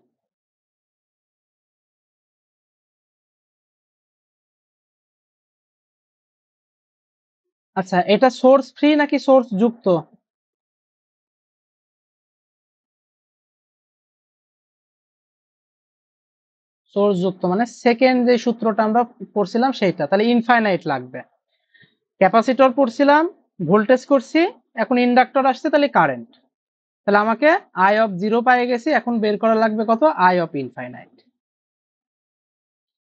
আচ্ছা, এটা সোর্স ফ্রি নাকি সোর্স যুক্ত? সোর্স যুক্ত, মানে সেকেন্ড যে সূত্রটা আমরা পড়ছিলাম সেইটা, তাহলে ইনফাইনাইট লাগবে। ক্যাপাসিটর পড়ছিলাম, ভোল্টেজ করছি, এখন ইন্ডাক্টর আসছে, তাহলে কারেন্ট। তাহলে আমাকে আই অফ জিরো পেয়ে গেছি, এখন বের করা লাগবে কত, আই অফ ইনফাইনাইট।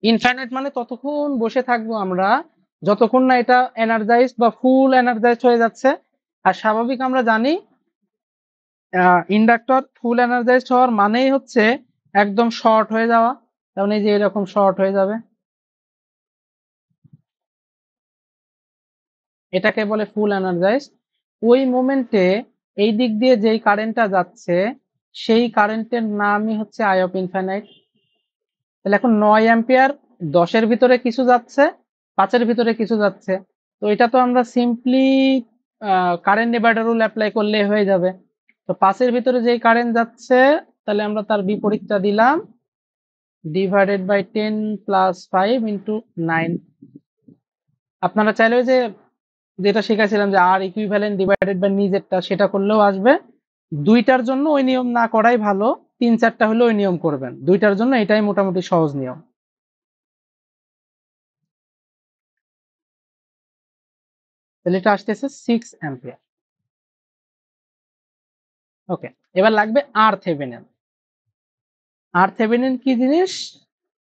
ইনফাইনাইট মানে ততক্ষণ বসে থাকবো আমরা যতক্ষণ না এটা এনার্জাইজ বা ফুল এনার্জাইজ হয়ে যাচ্ছে। আর স্বাভাবিক আমরা জানি ইন্ডাক্টর ফুল এনার্জাইজড হওয়ার মানেই হচ্ছে একদম শর্ট হয়ে যাওয়া, যেমন এই যে এরকম শর্ট হয়ে যাবে, এটাকে বলে ফুল এনার্জাইজড। ওই মোমেন্টে এই দিক দিয়ে যেই কারেন্টটা যাচ্ছে সেই কারেন্টের নামই হচ্ছে আই অফ ইনফাইনাইট। তাহলে এখন 9 অ্যাম্পিয়ার, 10-এর ভিতরে কিছু যাচ্ছে, 5-এর ভিতরে কিছু যাচ্ছে। তো এটা তো আমরা simply current divider rule apply করলে হয়ে যাবে। তো 5-এর ভিতরে যেই কারেন্ট যাচ্ছে, তাহলে আমরা তার বিপরীতটা দিলাম, ডিভাইডেড বাই 10 প্লাস 5 ইন্টু 9। আপনারা চাইলে ওই যে যেটা শিখাইছিলাম যে আর ইকুইভ্যালেন্ট ডিভাইডেড বাই নিজেরটা, সেটা করলেও আসবে। দুইটার জন্য ওই নিয়ম না করাই ভালো, 3-4টা হলে ওই নিয়ম করবেন, দুইটার জন্য এটাই মোটামুটি সহজ নিয়ম। তাহলে এটা আসতেছে 6 অ্যাম্পিয়ার। ওকে, এবার লাগবে আর থেভেনিন। আর থেভেনিন কি জিনিস,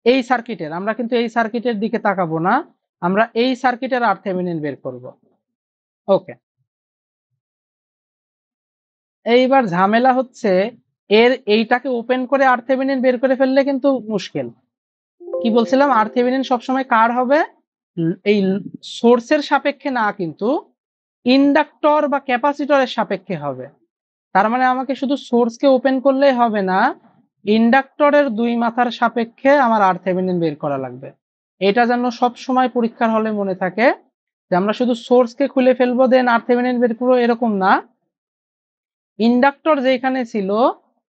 এই সার্কিটের, আমরা কিন্তু এই সার্কিটের দিকে তাকাবো না, আমরা এই সার্কিটের আর থেভেনিন বের করব। ওকে, এইবার ঝামেলা হচ্ছে এর এইটাকে ওপেন করে আর থেভেনিন বের করে ফেললে কিন্তু মুশকিল। কি বলছিলাম, আর থেভেনিন সবসময় কার হবে, এই সোর্সের সাপেক্ষে না, কিন্তু ইন্ডাক্টর বা ক্যাপাসিটরের সাপেক্ষে হবে। তার মানে আমাকে শুধু সোর্সকে ওপেন করলেই হবে না, ইন্ডাক্টরের দুই মাথার সাপেক্ষে আমার আর থেভেনিন বের করা লাগবে। এটা যেন সব সময় পরীক্ষার হলে মনে থাকে যে আমরা শুধু সোর্সকে খুলে ফেলবো দেন আরথেভেনিন বের করবো, এরকম না। ইন্ডাক্টর যেখানে ছিল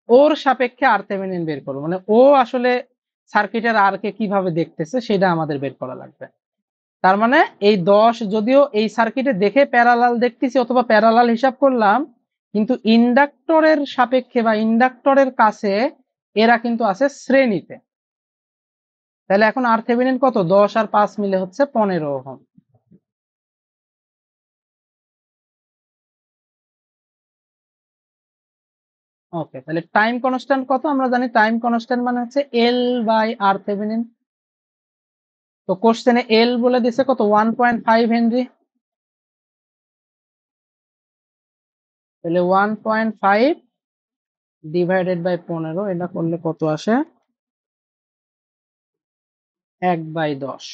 ওর সাপেক্ষে আরথেভেনিন বের করবো, মানে ও আসলে সার্কিটের আর কে কিভাবে দেখতেছে সেটা আমাদের বের করা লাগবে। তার মানে এই 10 যদিও এই সার্কিটে দেখে প্যারালাল দেখতেছি অথবা প্যারালাল হিসাব করলাম, কিন্তু ইন্ডাক্টরের সাপেক্ষে বা ইন্ডাক্টরের কাছে এরা কিন্তু আছে শ্রেণীতে। তাহলে এখন আরথেভেনিন কত? 10 আর 5 মিলে হচ্ছে 15 ওহম। ওকে, তাহলে টাইম কনস্ট্যান্ট কত? আমরা জানি টাইম কনস্ট্যান্ট মানে হচ্ছে এল বাই আরথেভেনিন। তো কোশ্চেনে এল বলে দিছে কত? 1.5 হেনরি। তাহলে 1.5 ডিভাইডেড বাই 15, এটা করলে কত আসে? 1/10।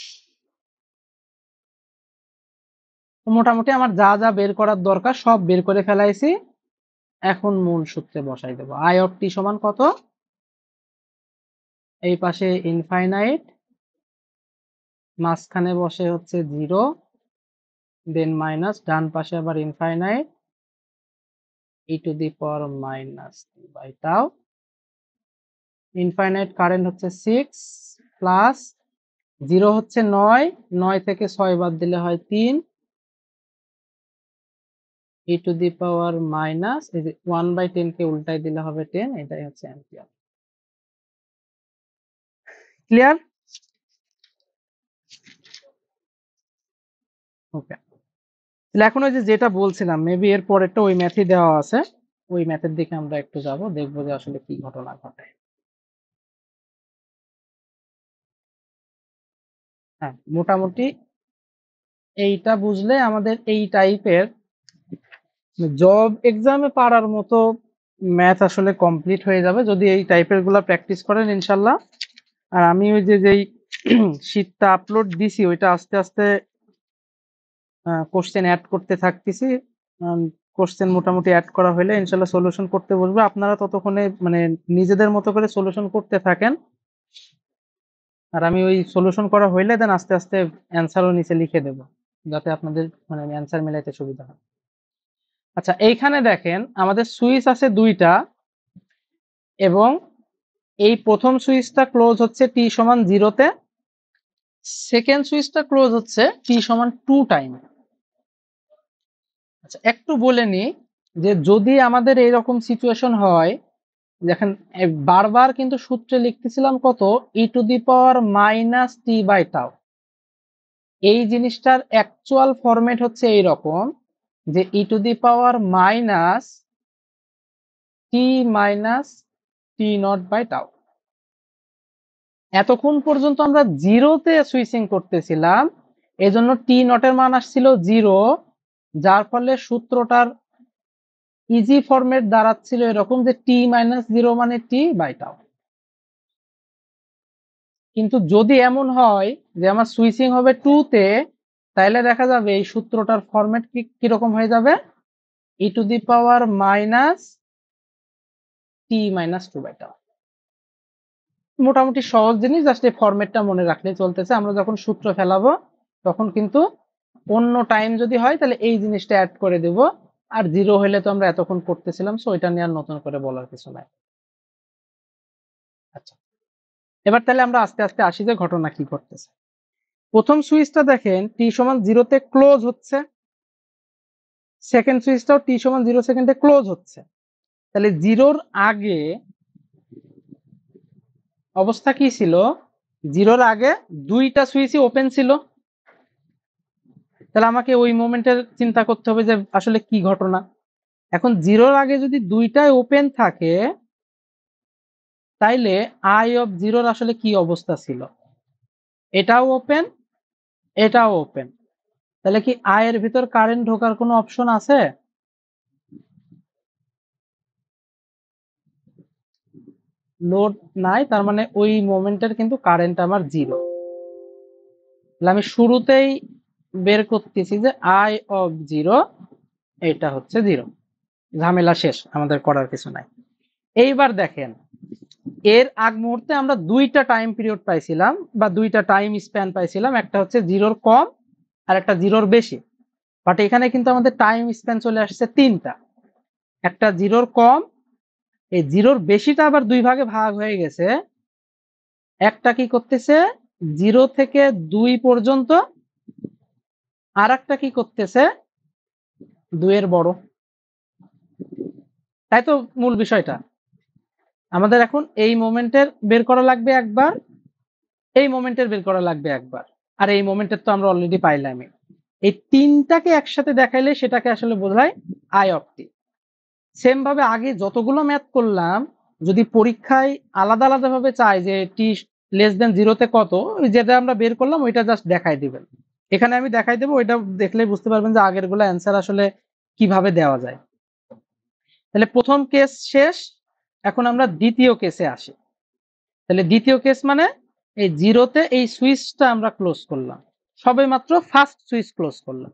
মোটামুটি আমার যা যা বের করার দরকার সব বের করে ফেলাইছি। এখন মূল সূত্রে বসাই দেবো। আই অফ টি সমান কত? এই পাশে ইনফাইনাইট, মাঝখানে বসে হচ্ছে 0, দেন মাইনাস, ডান পাশে আবার infinite, E to the power minus by tau. Infinite current হচ্ছে 6 প্লাস 0 হচ্ছে 9, 9 থেকে 6 বাদ দিলে হয় 3, ই টু দি পাওয়ার মাইনাস, এই যে 1/10 কে উল্টাই দিলে হবে 10, এটাই হচ্ছে অ্যাম্পিয়ার। ক্লিয়ার? ওকে, তাহলে এখন ওই যে যেটা বলছিলাম, মেবি এর পরেরটা ওই ম্যাথই দেওয়া আছে, ওই ম্যাথের দিকে আমরা একটু যাব, দেখবো যে আসলে কি ঘটনা ঘটে। হ্যাঁ, মোটামুটি এইটা বুঝলে আমাদের এই টাইপের জব এক্সামে পারার মতো ম্যাথ আসলে কমপ্লিট হয়ে যাবে যদি এই টাইপের গুলা প্র্যাকটিস করেন ইনশাল্লাহ। আর আমি ওই যে যেই শীটটা আপলোড দিছি ওইটা আস্তে আস্তে কোশ্চেন অ্যাড করতে থাকতেছি। কোশ্চেন মোটামুটি অ্যাড করা হলে ইনশাল্লাহ সলিউশন করতে বসবো। আপনারা ততক্ষণে মানে নিজেদের মতো করে সলিউশন করতে থাকেন, আর আমি ওই সলিউশন করা হইলে দেন আস্তে আস্তে অ্যান্সারও নিচে লিখে দেব, যাতে আপনাদের মানে অ্যান্সার মেলাইতে সুবিধা হয়। আচ্ছা, এইখানে দেখেন আমাদের সুইচ আছে দুইটা, এবং এই প্রথম সুইচটা ক্লোজ হচ্ছে টি সমান 0-তে, সেকেন্ড সুইচটা ক্লোজ হচ্ছে টি সমান 2 টাইম। আচ্ছা, একটু বলে নি যে যদি আমাদের এইরকম সিচুয়েশন হয়, দেখেন বারবার কিন্তু সূত্রে লিখতেছিলাম কত? E to the power minus T by tau. এই জিনিসটার অ্যাকচুয়াল ফরম্যাট হচ্ছে এইরকম যে e to the power minus t minus t naught by tau. এতক্ষণ পর্যন্ত আমরা 0-তে সুইচিং করতেছিলাম, এজন্য টি নটের মান আসছিল 0, যার ফলে সূত্রটার ইজি ফরম্যাট দাঁড়াচ্ছিল এরকম যে টি মাইনাস 0 মানে টি বাই টাউ। কিন্তু যদি এমন হয় যে আমার সুইচিং হবে 2-তে, তাহলে দেখা যাবে এই সূত্রটার ফরম্যাট কিরকম হয়ে যাবে? E to the power minus t minus 2 by tau. মোটামুটি সহজ জিনিস, জাস্ট এই ফরম্যাটটা মনে রাখলে চলতেছে। আমরা যখন সূত্র ফেলাবো তখন কিন্তু অন্য টাইম যদি হয় তাহলে এই জিনিসটা অ্যাড করে দেব, আর 0 হলে তো আমরা এতক্ষণ করতেছিলাম, সো এটা নিয়ে আর নতুন করে বলার কিছু নাই। আচ্ছা, এবার তাহলে আমরা আস্তে আস্তে আসি যে ঘটনা কি ঘটতেছে। প্রথম সুইচটা দেখেন টি সমান 0-তে ক্লোজ হচ্ছে, সেকেন্ড সুইচটাও টি সমান 0 সেকেন্ডে ক্লোজ হচ্ছে। তাহলে 0-র আগে অবস্থা কি ছিল? 0-র আগে দুইটা সুইচই ওপেন ছিল। তাহলে আমাকে ওই মোমেন্টের চিন্তা করতে হবে যে আসলে কি ঘটনা। এখন 0-র আগে যদি দুইটাই ওপেন থাকে, তাইলে আই অফ 0-র আসলে কি অবস্থা ছিল? এটাও ওপেন, এটাও ওপেন। তাহলে কি আই এর ভিতর কারেন্ট ঢোকার কোনো অপশন আছে? লোড নাই, তার মানে ওই মোমেন্টের কিন্তু কারেন্ট আমার 0। তাহলে আমি শুরুতেই বের করতেছি যে আই অফ 0 এটা হচ্ছে 0, ঝামেলা শেষ, আমাদের করার কিছু নাই। এইবার দেখেন এর আগ মুহূর্তে আমরা দুইটা টাইম পিরিয়ড পাইছিলাম বা দুইটা টাইম স্প্যান পাইছিলাম, একটা হচ্ছে জিরোর কম আর একটা জিরোর বেশি। বাট এখানে কিন্তু আমাদের টাইম স্প্যান চলে আসছে তিনটা, একটা জিরোর কম, এই জিরোর বেশিটা আবার দুই ভাগে ভাগ হয়ে গেছে। একটা কি করতেছে জিরো থেকে 2 পর্যন্ত, আর একটা কি করতেছে 2 এর বড়। তাই তো মূল বিষয়টা আমাদের এখন এই মোমেন্টের বের করা লাগবে একবার, এই মোমেন্টের বের করা লাগবে একবার, আর এই মোমেন্টের তো আমরা অলরেডি পাইলামই। এই তিনটাকে একসাথে দেখাইলে সেটাকে আসলে বোঝায় আই অফ টি। সেম ভাবে আগে যতগুলো ম্যাথ করলাম, যদি পরীক্ষায় আলাদা আলাদা ভাবে চাই যে টি লেস দেন জিরোতে কত, যেটা আমরা বের করলাম ওইটা জাস্ট দেখাই দিবেন। এখানে আমি দেখাই দেবো, ওইটা দেখলেই বুঝতে পারবেন যে আগের গুলো অ্যান্সার আসলে কিভাবে দেওয়া যায়। তাহলে প্রথম কেস শেষ, এখন আমরা দ্বিতীয় কেসে আসি। তাহলে দ্বিতীয় কেস মানে এই জিরোতে এই সুইচটা আমরা ক্লোজ করলাম, সবে মাত্র ফার্স্ট সুইচ ক্লোজ করলাম।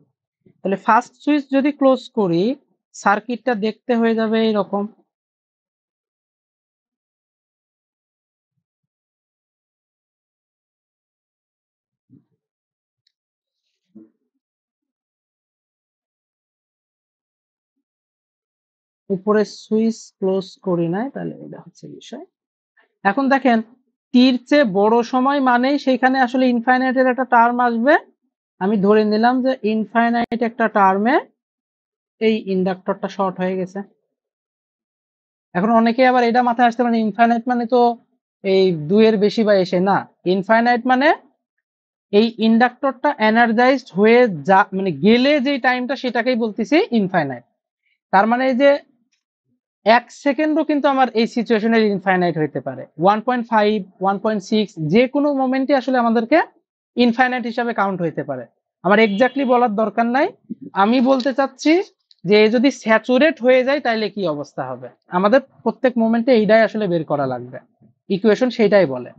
তাহলে ফার্স্ট সুইচ যদি ক্লোজ করি, সার্কিটটা দেখতে হয়ে যাবে এইরকম। উপরে সুইচ ক্লোজ করি নাই, তাহলে এটা হচ্ছে বিষয়। এখন দেখেন টির চেয়ে বড় সময় মানেই সেখানে আসলে ইনফাইনাইটের একটা টার্ম আসবে। আমি ধরে নিলাম যে ইনফাইনাইট একটা টার্মে এই ইন্ডাক্টরটা শর্ট হয়ে গেছে। এখন অনেকে আবার এটা মাথায় আসতে পারে ইনফাইনাইট মানে তো এই 2 এর বেশি বা এসে না। ইনফাইনাইট মানে এই ইন্ডাক্টরটা এনার্জাইজড হয়ে যা মানে গেলে যে টাইমটা সেটাকেই বলতেছি ইনফাইনাইট। তার মানে এই যে 1 সেকেন্ডও কিন্তু আমার এই সিচুয়েশনের ইনফাইনাইট হইতে পারে, 1.5 1.6 যে কোনো মোমেন্টে আসলে আমাদেরকে ইনফাইনাইট হিসাবে কাউন্ট হইতে পারে। আমার এক্স্যাক্টলি বলার দরকার নাই, আমি বলতে চাচ্ছি যে যদি স্যাচুরেট হয়ে যায় তাহলে কি অবস্থা হবে। আমাদের প্রত্যেক মোমেন্টে এইটাই আসলে বের করা লাগবে, ইকুয়েশন সেইটাই বলে।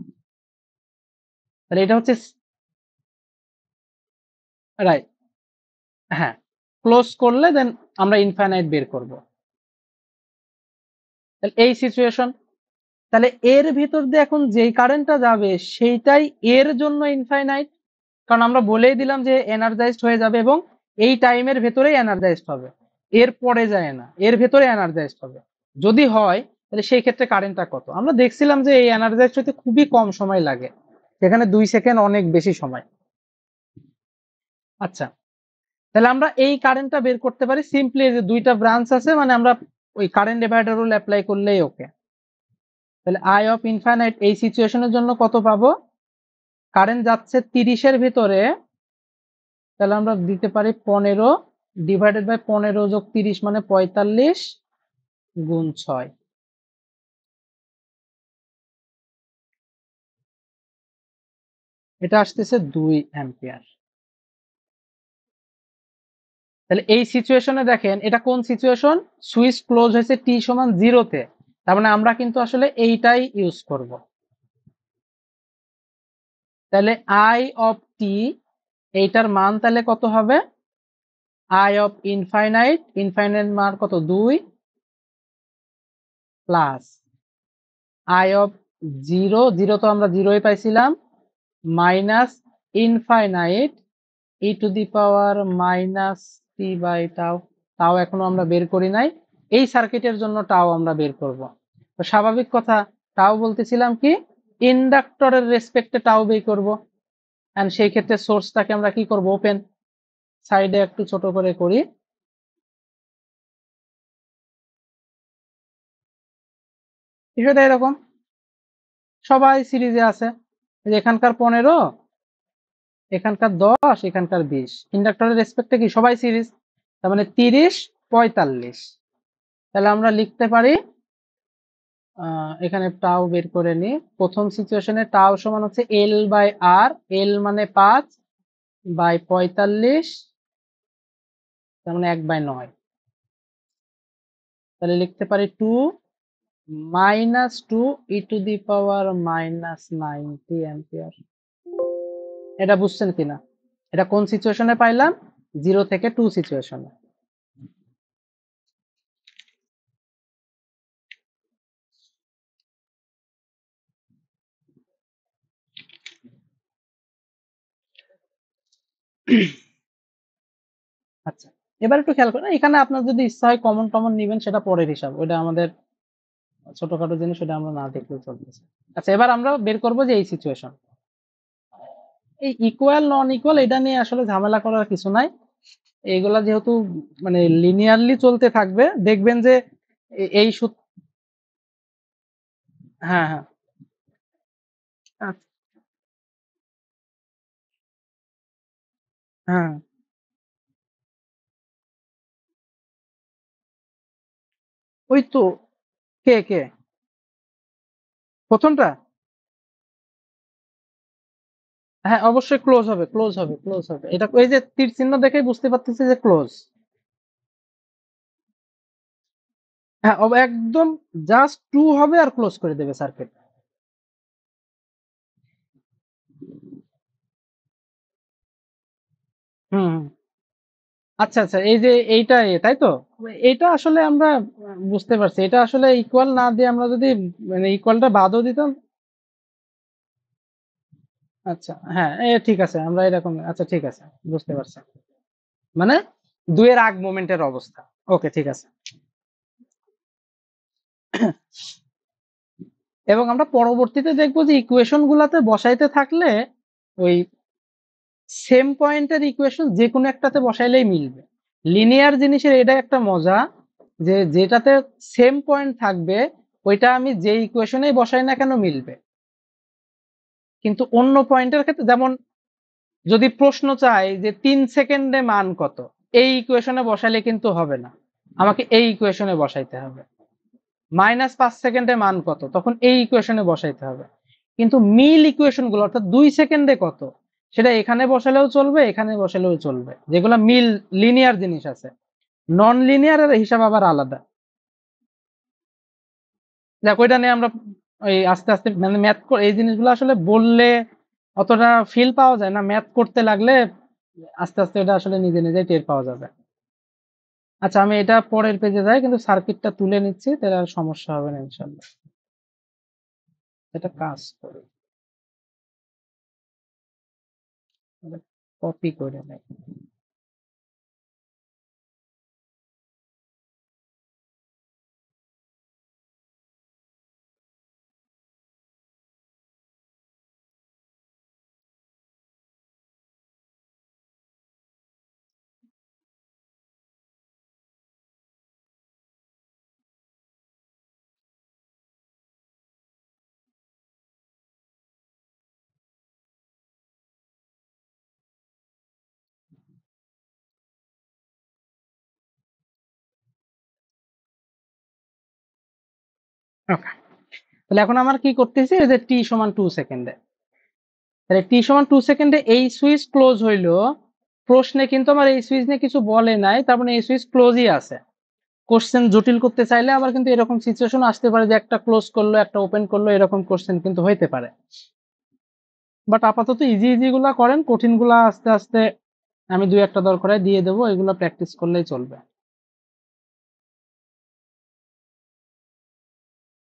তাহলে এটা হচ্ছে রাইট, হ্যাঁ, ক্লোজ করলে দেন আমরা ইনফাইনাইট বের করব। তাহলে এই সিচুয়েশন, তাহলে এর ভিতর দিয়ে এখন যেই কারেন্টটা যাবে সেইটাই এর জন্য ইনফাইনাইট, কারণ আমরা বলেই দিলাম যে এনার্জাইজড হয়ে যাবে এবং এই টাইমের ভেতরেই এনার্জাইজড হবে, এর পরে যায় না, এর ভেতরে এনার্জাইজড হবে। যদি হয় তাহলে সেই ক্ষেত্রে কারেন্টটা কত, আমরা দেখছিলাম যে এই এনার্জাইজড হতে খুবই কম সময় লাগে, সেখানে 2 সেকেন্ড অনেক বেশি সময়। আচ্ছা, তাহলে আমরা এই কারেন্টটা বের করতে পারি সিম্পলি, যে দুইটা ব্রাঞ্চ আছে মানে আমরা ওই কারেন্ট ডিভাইডার রুল অ্যাপ্লাই করলেই ওকে। তাহলে আই অফ ইনফাইনাইট এই সিচুয়েশনের জন্য কত পাবো, কারেন্ট যাচ্ছে 30 এর ভিতরে, তাহলে আমরা দিতে পারি 15 ডিভাইডেড বাই 15 যোগ 30 মানে 45 গুণ 6, এটা আসতেছে 2 অ্যাম্পিয়ার। তাহলে এই সিচুয়েশনে দেখেন এটা কোন সিচুয়েশন, সুইচ ক্লোজ হয়েছে টি সমান 0 তে, তার মানে আমরা কিন্তু আসলে এইটাই ইউজ করব। তাহলে আই অফ টি এইটার মান তাহলে কত হবে, আই অফ ইনফাইনাইট, ইনফাইনাইট মান কত 2 প্লাস আই অফ 0, 0 তো আমরা 0ই পাইছিলাম, minus infinite E to the power minus T by tau. তাও এখনো আমরা বের করি নাই, এই সার্কিটের জন্য টাও আমরা বের করব। তো স্বাভাবিক কথা, টাও বলতেছিলাম কি ইন্ডাক্টরের রেসপেক্টে টাও বের করব, এন্ড সেই ক্ষেত্রে সোর্সটাকে আমরা কি করব, ওপেন। সাইডে একটু ছোট করে করি, বিষয়টা এরকম, সবাই সিরিজে আছে, এখানকার 15, এখানকার 10, এখানকার 20, ইন্ডাক্টরের রেসপেক্টে কি সবাই সিরিজ, তার মানে 30 45। তাহলে আমরা লিখতে পারি এখানে টাও বের করে নি, প্রথম সিচুয়েশনে টাও সমান হচ্ছে এল বাই আর, এল মানে 5 বাই 45, তার মানে 1/9। তাহলে লিখতে পারি 2 minus 2 e to the power minus 90 ampere. এটা বুঝছেন কিনা, এটা কোন সিচুয়েশনে পাইলাম, 0 থেকে 2 সিচুয়েশনে। আচ্ছা, এবার একটু খেয়াল করেন, এখানে আপনার যদি ইচ্ছা হয় কমন টমন নিবেন সেটা পরের হিসাব, ওইটা আমাদের ছোটখাটো জিনিস, ওটা আমরা না দেখলেও চলতেছে। আচ্ছা, এবার আমরা বের করবো যে এই সিচুয়েশন, এই ইকুয়াল নন ইকুয়াল এটা নিয়ে আসলে ঝামেলা করার কিছু নাই। এইগুলা যেহেতু মানে লিনিয়ারলি চলতে থাকবে, দেখবেন যে এই হ্যাঁ হ্যাঁ। আচ্ছা, হ্যাঁ, ওই তো। কে কে প্রথমটা? হ্যাঁ, অবশ্যই ক্লোজ হবে, ক্লোজ হবে, ক্লোজ হবে। এটা ওই যে তীর চিহ্ন দেখেই বুঝতে পারতেছি যে ক্লোজ। হ্যাঁ, একদম জাস্ট টু হবে আর ক্লোজ করে দেবে সার্কিট। হুম হুম। আচ্ছা আচ্ছা, এই যে এইটা তাই তো, এটা আসলে আমরা বুঝতে পারছি, এটা আসলে ইকুয়াল না দিয়ে আমরা যদি মানে ইকুয়ালটা বাদও দিতাম। আচ্ছা হ্যাঁ, ঠিক আছে, আমরা এরকম, আচ্ছা ঠিক আছে, বুঝতে পারছি। মানে দুইয়ের আগ মোমেন্টের অবস্থা। ওকে, ঠিক আছে। এবং আমরা পরবর্তীতে দেখবো যে ইকুয়েশন গুলাতে বসাইতে থাকলে ওই সেম পয়েন্টের ইকুয়েশন যে কোনো একটাতে বসাইলেই মিলবে। লিনিয়ার জিনিসের এটা একটা মজা, যে যেটাতে সেম পয়েন্ট থাকবে ওইটা আমি যে ইকুয়েশনেই বসাই না কেন মিলবে। কিন্তু অন্য পয়েন্টের ক্ষেত্রে, যেমন যদি প্রশ্ন চাই যে 3 সেকেন্ডে মান কত, এই ইকুয়েশনে বসাইলে কিন্তু হবে না, আমাকে এই ইকুয়েশনে বসাইতে হবে। -5 সেকেন্ডে মান কত, তখন এই ইকুয়েশনে বসাইতে হবে। কিন্তু মিল ইকুয়েশন গুলো অর্থাৎ 2 সেকেন্ডে কত, সেটা এখানে বসালেও চলবে, এখানে বসালেও চলবে, যেগুলো মিল লিনিয়ার জিনিস আছে। নন লিনিয়ার এর হিসাব আবার আলাদা। দেখ, ওইটা নিয়ে আমরা ওই আস্তে আস্তে মানে ম্যাথ এই জিনিসগুলো আসলে বললে অতটা ফিল পাওয়া যায় না, ম্যাথ করতে লাগলে আস্তে আস্তে এটা আসলে নিজে নিজেই টের পাওয়া যাবে। আচ্ছা, আমি এটা পরের পেজে যাই, কিন্তু সার্কিটটা তুলে নিচ্ছি, তাহলে আর সমস্যা হবে না ইনশাল্লাহ। এটা কাজ করি, কপি করে নেই। ওকে, তাহলে এখন আমার কি করতেছি, এই যে টি সমান 2 সেকেন্ডে, তাহলে টি সমান 2 সেকেন্ডে এই সুইচ ক্লোজ হইলো। প্রশ্নে কিন্তু আমার এই সুইচ নিয়ে কিছু বলে নাই, তার মানে এই সুইচ ক্লোজই আছে। কোশ্চেন জটিল করতে চাইলে আবার কিন্তু এরকম সিচুয়েশন আসতে পারে যে একটা ক্লোজ করলো একটা ওপেন করলো, এরকম কোশ্চেন কিন্তু হইতে পারে। বাট আপাতত ইজি ইজি গুলা করেন, কঠিন গুলা আস্তে আস্তে আমি দুই একটা দরকারে দিয়ে দেবো, এগুলো প্র্যাকটিস করলেই চলবে।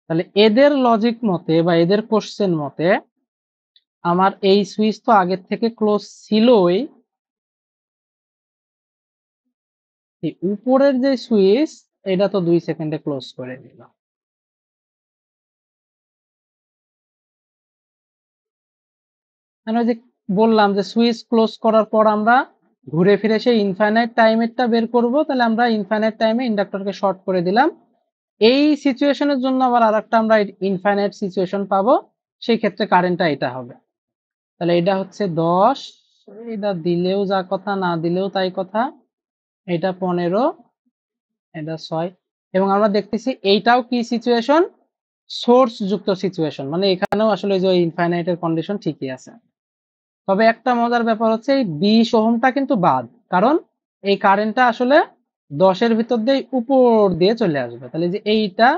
তাহলে এদের লজিক মতে বা এদের কোশ্চেন মতে আমার এই সুইচ তো আগের থেকে ক্লোজ ছিলই, এই উপরের যে সুইচ এটা তো 2 সেকেন্ডে ক্লোজ করে দিল। মানে ওই যে বললাম যে সুইচ ক্লোজ করার পর আমরা ঘুরে ফিরে সেই ইনফাইনাইট টাইমেরটা বের করব, তাহলে আমরা ইনফাইনাইট টাইমে ইন্ডাক্টরকে শর্ট করে দিলাম। এই সিচুয়েশনের জন্য আবার আরেকটা আমরা ইনফাইনাইট সিচুয়েশন পাবো, সেই ক্ষেত্রে কারেন্টটা এটা হবে। তাহলে এটা হচ্ছে 10, এটা দিলেও যা কথা, না দিলেও তাই কথা। এটা 15, এটা 6। এবং আমরা দেখতেছি এইটাও কি সিচুয়েশন, সোর্স যুক্ত সিচুয়েশন, মানে এখানেও আসলে যে ইনফাইনাইটের কন্ডিশন ঠিকই আছে। তবে একটা মজার ব্যাপার হচ্ছে এই 20 ওহমটা কিন্তু বাদ, কারণ এই কারেন্টটা আসলে 10-এর ভিতর দিয়ে উপর দিয়ে চলে আসবে, তাহলে যে এইটা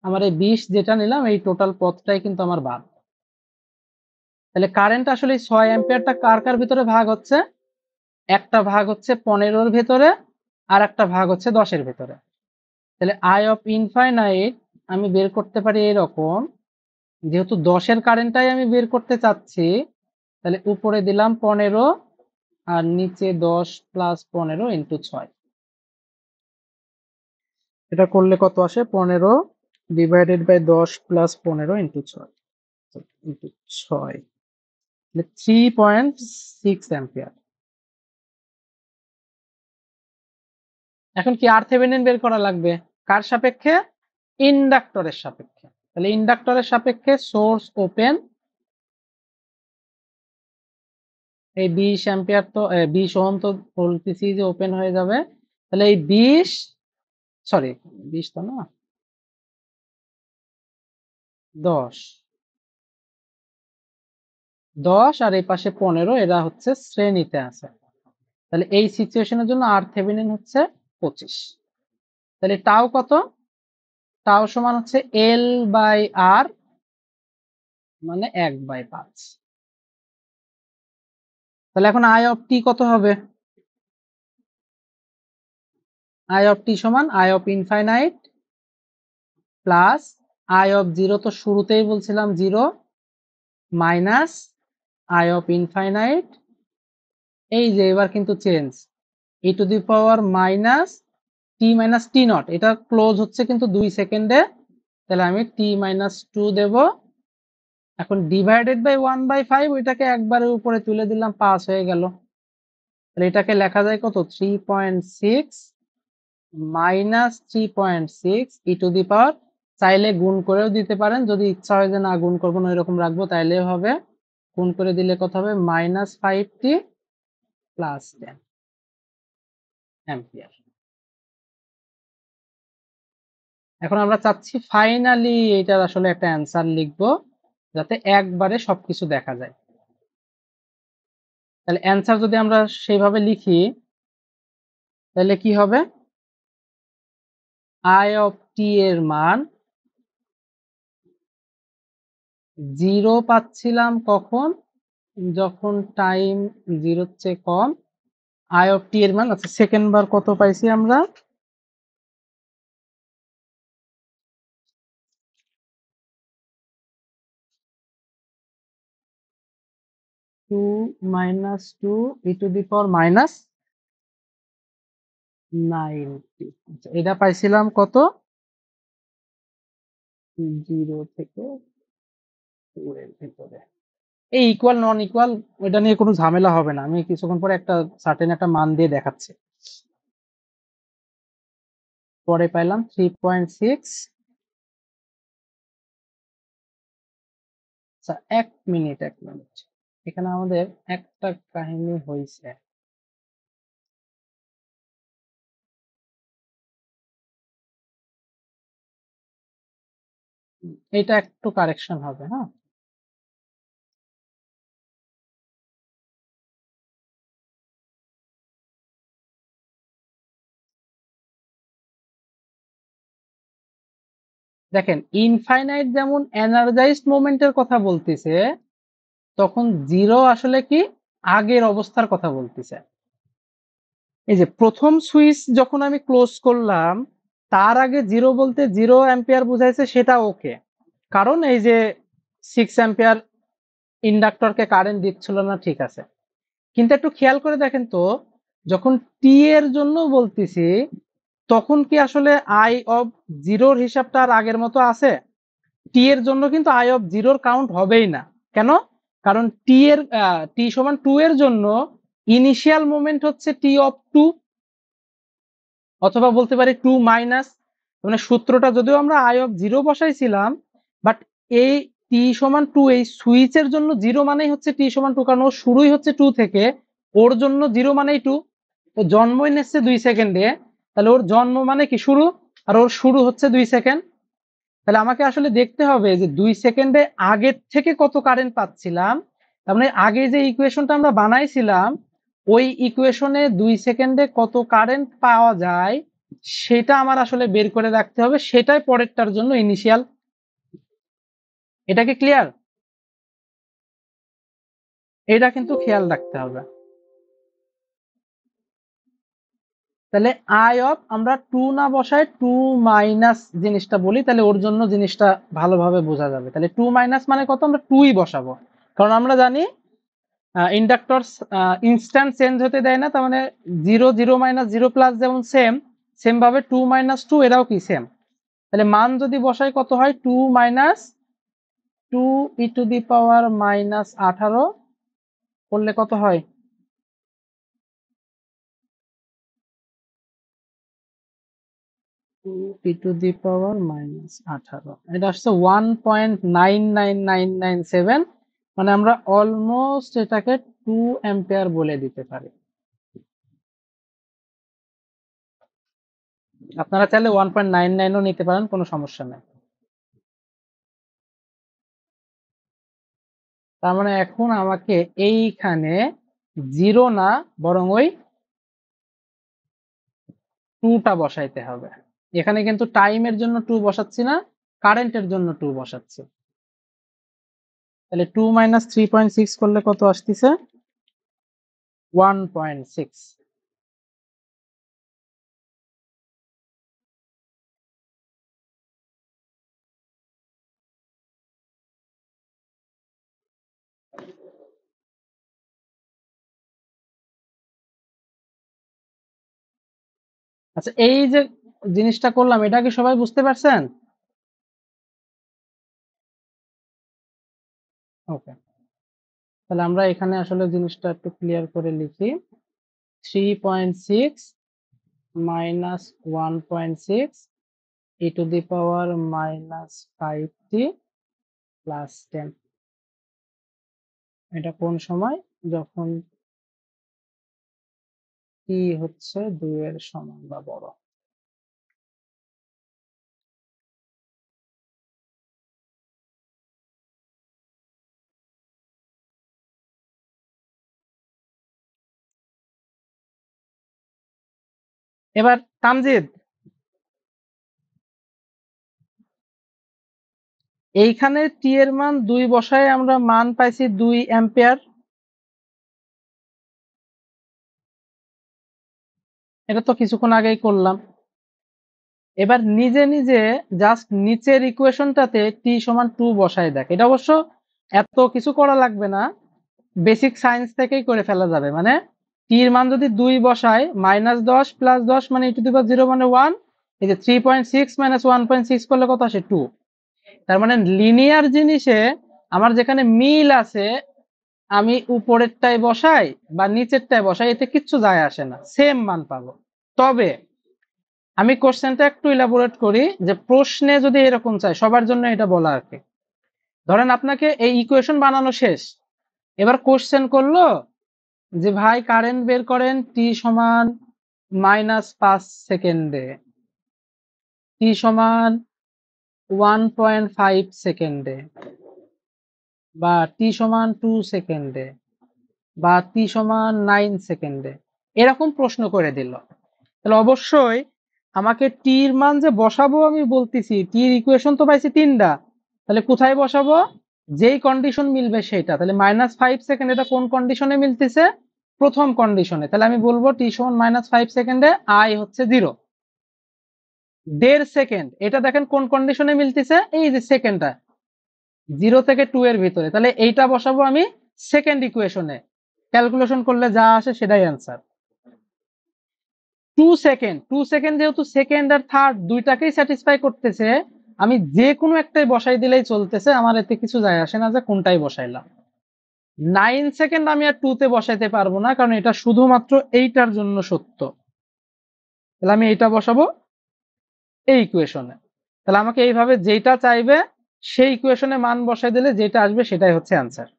আমার এই 20 যেটা নিলাম এই টোটাল পথটাই কিন্তু আমার বাদ। তাহলে কারেন্ট আসলে 6 অ্যাম্পিয়ারটা কার কার ভিতরে ভাগ হচ্ছে, একটা ভাগ হচ্ছে 15-র ভেতরে, আর একটা ভাগ হচ্ছে 10-এর ভেতরে। তাহলে আই অফ ইনফাইনাইট আমি বের করতে পারি এরকম, যেহেতু 10-এর কারেন্টটাই আমি বের করতে চাচ্ছি, তাহলে উপরে দিলাম 15, আর নিচে 10 প্লাস 15 ইন্টু 6। এটা করলে কত আসে? 15 divided by 10 plus 15 into 6 into 6, 3.6 ampere. এখন কি RThevenin বের করা লাগবে? কার সাপেক্ষে? ইন্ডাক্টরের সাপেক্ষে। তাহলে ইন্ডাক্টরের সাপেক্ষে সোর্স ওপেন, এই 20 অ্যাম্পিয়ার তো 20 ওহম তো বলতেছি যে ওপেন হয়ে যাবে। তাহলে এই 20, সরি 20 তো না, 10 আর এই পাশে 15, এরা হচ্ছে শ্রেণীতে আছে। তাহলে এই সিচুয়েশনের জন্য RThevenin হচ্ছে 25। তাহলে টাও কত? টাও সমান হচ্ছে L বাই R, মানে 1/5। তাহলে এখন I অফ টি কত হবে? I অফ টি সমান I of infinite plus I of 0, তো শুরুতেই বলছিলাম 0, মাইনাস I অফ ইনফাইনাইট, এই যে এবার কিন্তু change, e two the power minus t minus t not, এটা ক্লোজ হচ্ছে কিন্তু 2 সেকেন্ডে, তাহলে আমি টি মাইনাস 2 দেব। এখন ডিভাইডেড বাই 1/5, ওইটাকে একবারে উপরে তুলে দিলাম, পাস হয়ে গেল। তাহলে এটাকে লেখা যায় কত? 3.6 মাইনাস 3.6 ই টু দি পাওয়ার, চাইলে গুণ করেও দিতে পারেন, যদি ইচ্ছা হয় যে না গুণ করবো না এরকম রাখবো তাইলেও হবে। গুণ করে দিলে কত হবে? -5t plus 10 ampere. এখন আমরা চাচ্ছি ফাইনালি এটার আসলে একটা অ্যান্সার লিখবো, যাতে একবারে সবকিছু দেখা যায়। তাহলে অ্যান্সার যদি আমরা সেইভাবে লিখি তাহলে কি হবে? I অফ টি এর মান 0 পাচ্ছিলাম কখন? যখন টাইম 0 চেয়ে কম। I অফ টি এর মান, আচ্ছা সেকেন্ড বার কত পাইছি আমরা? 2 minus 2 e to the power minus 90। আচ্ছা, এটা পাইছিলাম কত? 0 থেকে 2 এর ভিতরে। এই ইকুয়াল নন ইকুয়াল ওইটা নিয়ে কোনো ঝামেলা হবে না, আমি কিছুক্ষণ পরে একটা সার্টেন একটা মান দিয়ে দেখাচ্ছি। পরে পাইলাম 3.6। আচ্ছা এক মিনিট, এখানে আমাদের একটা কাহিনী হয়েছে। এটা একটু কারেকশন হবে, হ্যাঁ। দেখেন ইনফাইনাইট যেমন এনার্জাইজড মোমেন্টের কথা বলতেছে, তখন 0 আসলে কি আগের অবস্থার কথা বলতেছে। এই যে প্রথম সুইচ যখন আমি ক্লোজ করলাম তার আগে 0 বলতে 0 অ্যাম্পিয়ার বুঝাইছে, সেটা ওকে, কারণ এই যে 6 অ্যাম্পিয়ার ইন্ডাক্টরকে কারেন্ট দিচ্ছিল না, ঠিক আছে। কিন্তু একটু খেয়াল করে দেখেন তো, যখন টি এর জন্য বলতেছি তখন কি আসলে আই অফ 0-র হিসাবটা আর আগের মতো আছে? টি এর জন্য কিন্তু আই অফ 0-র কাউন্ট হবেই না। কেন? কারণ টি সমান 2 এর জন্য ইনিশিয়াল মোমেন্ট হচ্ছে টি অফ 2, অথবা বলতে পারি 2 মাইনাস, মানে সূত্রটা যদিও আমরা আই অফ 0 বসাইছিলাম, বাট এই টি সমান 2 এই সুইচের জন্য 0 মানেই হচ্ছে টি সমান 2, কারণ ও শুরুই হচ্ছে 2 থেকে, ওর জন্য 0 মানেই 2। ও জন্মই নিচ্ছে 2 সেকেন্ডে, তাহলে ওর জন্ম মানে কি শুরু, আর ওর শুরু হচ্ছে 2 সেকেন্ড। তাহলে আমাকে আসলে দেখতে হবে যে 2 সেকেন্ডে আগের থেকে কত কারেন্ট পাচ্ছিলাম। তার মানে আগে যে ইকুয়েশনটা আমরা বানাইছিলাম ওই ইকুয়েশনে 2 সেকেন্ডে কত কারেন্ট পাওয়া যায় সেটা আমার আসলে বের করে রাখতে হবে, সেটাই পরেরটার জন্য ইনিশিয়াল। এটা কি ক্লিয়ার? এটা কিন্তু খেয়াল রাখতে হবে। তাহলে আই অফ আমরা 2 না বসায় 2 মাইনাস জিনিসটা বলি, তাহলে ওর জন্য জিনিসটা ভালোভাবে বোঝা যাবে। তাহলে 2 মাইনাস মানে কত? আমরা 2ই বসাবো, কারণ আমরা জানি ইন্ডাক্টর ইনস্ট্যান্ট চেঞ্জ হতে দেয় না, তার মানে 0 0 মাইনাস 0 প্লাস যেমন সেম ভাবে 2 মাইনাস 2 এরাও কি সেম। তাহলে মান যদি বসাই কত হয়, 2 minus 2 e to the power minus 18 করলে কত হয়, 2 e to the power minus 18, এটা আসছে 1.99997, মানে আমরা অলমোস্ট এটাকে 2 অ্যাম্পিয়ার বলে দিতে পারি। আপনারা চাইলে 1.99ও নিতে পারেন, কোনো সমস্যা নেই। তার মানে এখন আমাকে এইখানে 0 না বরং ওই 2টা বসাইতে হবে। এখানে কিন্তু টাইমের জন্য 2 বসাচ্ছি না, কারেন্টের জন্য 2 বসাচ্ছি। তাহলে 2 মাইনাস 3.6 করলে কত আসতেছে, 1.6। আচ্ছা, এই যে জিনিসটা করলাম, এটা কি সবাই বুঝতে পারছেন? ওকে, তাহলে আমরা এখানে আসলে জিনিসটা একটু ক্লিয়ার করে লিখি। 3.6 minus 1.6 E to the power minus 5t plus 10। এটা কোন সময়, যখন t হচ্ছে 2 এর সমান বা বড়। এবার তামজিদ, এইখানে টি এর মান 2 বসায় আমরা মান পাইছি 2 অ্যাম্পিয়ার। এটা তো কিছুক্ষণ আগেই করলাম। এবার নিজে নিজে জাস্ট নিচের ইকুয়েশনটাতে টি সমান 2 বসায় দেখ। এটা অবশ্য এত কিছু করা লাগবে না, বেসিক সায়েন্স থেকেই করে ফেলা যাবে। মানে টি এর মান যদি 2 বসায়, -10 প্লাস 10 মানে e টু দি পাওয়ার 0 মানে 1, এই যে 3.6 মাইনাস 1.6 করলে কত আসে, 2। তার মানে লিনিয়ার জিনিসে আমার যেখানে মিল আছে, আমি উপরেরটায় বসাই বা নিচেরটায় বসাই, এতে কিচ্ছু যায় আসে না, সেম মান পাবো। তবে আমি কোশ্চেনটা একটু ইলাবোরেট করি, যে প্রশ্নে যদি এরকম চাই, সবার জন্য এটা বলা আর কি। ধরেন আপনাকে এই ইকুয়েশন বানানো শেষ, এবার কোশ্চেন করলো যে ভাই কারেন্ট বের করেন টি সমান -5 সেকেন্ডে, টি সমান 1.5 সেকেন্ডে, বা টি সমান 2 সেকেন্ডে, বা টি সমান 9 সেকেন্ডে, এরকম প্রশ্ন করে দিল। তাহলে অবশ্যই আমাকে টির মান যে বসাবো, আমি বলতেছি টির ইকুয়েশন তো পাইছি 3টা, তাহলে কোথায় বসাবো, যেই কন্ডিশন মিলবে সেইটা। তাহলে -5 সেকেন্ড এটা কোন কন্ডিশনে মিলতেছে, প্রথম কন্ডিশনে। তাহলে আমি বলবো টি সমান -5 সেকেন্ডে আই হচ্ছে 0। 1.5 সেকেন্ড, এটা দেখেন কোন কন্ডিশনে মিলতেছে, এই যে সেকেন্ডটা 0 থেকে 2 এর ভিতরে, তাহলে এইটা বসাবো আমি সেকেন্ড ইকুয়েশনে। ক্যালকুলেশন করলে যা আসে সেটাই অ্যান্সার। 2 সেকেন্ড, 2 সেকেন্ড যেহেতু সেকেন্ড আর থার্ড দুইটাকেই স্যাটিসফাই করতেছে, আমি যে কোনো একটাই বসাই দিলেই চলতেছে, আমার এতে কিছু যায় আসে না যে কোনটাই বসাইলাম। 9 সেকেন্ড আমি আর 2 তে বসাইতে পারবো না, কারণ এটা শুধুমাত্র এইটার জন্য সত্য। তাহলে আমি এইটা বসাবো এই ইকুয়েশনে। তাহলে আমাকে এইভাবে যেটা চাইবে সেই ইকুয়েশনে মান বসাই দিলে যেটা আসবে সেটাই হচ্ছে অ্যান্সার।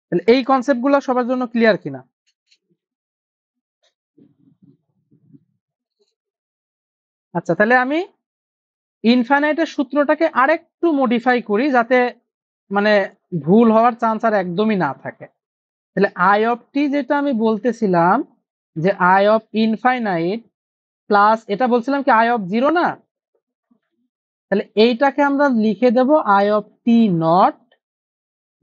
তাহলে এই কনসেপ্টগুলো সবার জন্য ক্লিয়ার কিনা? আচ্ছা, তাহলে আমি ইনফাইনাইটের সূত্রটাকে আরেকটু মডিফাই করি, যাতে মানে ভুল হওয়ার চান্স আর একদমই না থাকে। তাহলে আই অফ টি যেটা আমি বলতেছিলাম, যে আই অফ ইনফাইনাইট প্লাস এটা বলছিলাম কি আই অফ 0 না, তাহলে এইটাকে আমরা লিখে দেব I of t naught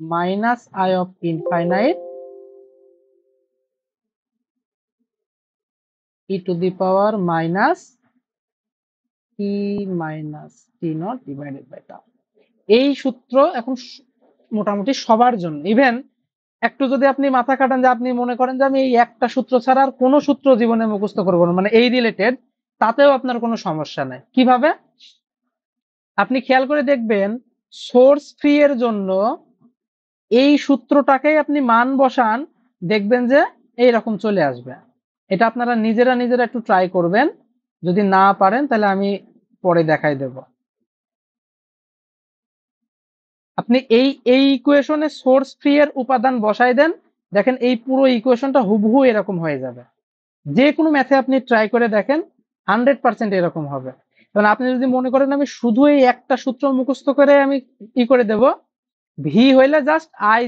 minus I of infinite E to the power minus t minus t naught divided by tau. এই সূত্র এখন মোটামুটি সবার জন্য, ইভেন একটু যদি আপনি মাথা কাটান, যে আপনি মনে করেন যে আমি এই একটা সূত্র ছাড়া আর কোনো সূত্র জীবনে মুখস্থ করবো না, মানে এই রিলেটেড, তাতেও আপনার কোনো সমস্যা নাই। কিভাবে? আপনি খেয়াল করে দেখবেন, সোর্স ফ্রি এর জন্য এই সূত্রটাকেই আপনি মান বসান, দেখবেন যে এইরকম চলে আসবে। এটা আপনারা নিজেরা নিজেরা একটু ট্রাই করবেন, যদি না পারেন তাহলে আমি পরে দেখাই দেব। আপনি এই ইকুয়েশনে সোর্স ফ্রি এর উপাদান বসাই দেন, দেখেন এই পুরো ইকুয়েশনটা হুবহু এরকম হয়ে যাবে। যে কোনো ম্যাথে আপনি ট্রাই করে দেখেন, 100% এরকম হবে। কারণ আপনি যদি মনে করেন আমি শুধু এই একটা সূত্র মুখস্থ করে আমি করে দেব, ভি হইলে জাস্ট আই,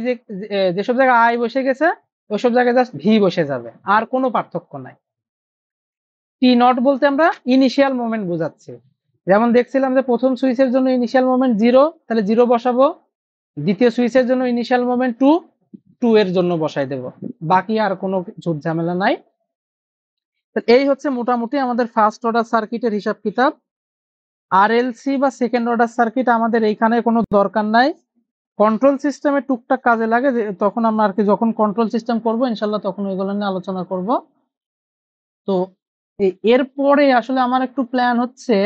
যেসব জায়গায় আই বসে গেছে ওইসব জায়গায় জাস্ট ভি বসে যাবে, আর কোনো পার্থক্য নাই। টি নট বলতে আমরা ইনিশিয়াল মোমেন্ট বোঝাচ্ছি। যেমন দেখছিলাম যে প্রথম সুইচের জন্য ইনিশিয়াল মোমেন্ট 0, তাহলে 0 বসাবো। দ্বিতীয় সুইচের জন্য ইনিশিয়াল মোমেন্ট 2, 2 এর জন্য বসাই দেব। বাকি আর কোনো ঝুট ঝামেলা নাই। এই হচ্ছে মোটামুটি আমাদের ফার্স্ট অর্ডার সার্কিটের হিসাব কিতাব। আরএলসি বা সেকেন্ড অর্ডার সার্কিট আমাদের এইখানে কোনো দরকার নাই। কন্ট্রোল সিস্টেমে টুকটাক কাজে লাগে, তখন আমরা আর কি যখন কন্ট্রোল সিস্টেম করব ইনশাল্লাহ তখন ওইগুলো নিয়ে আলোচনা করব। তো এরপরে আসলে আমার একটু প্ল্যান হচ্ছে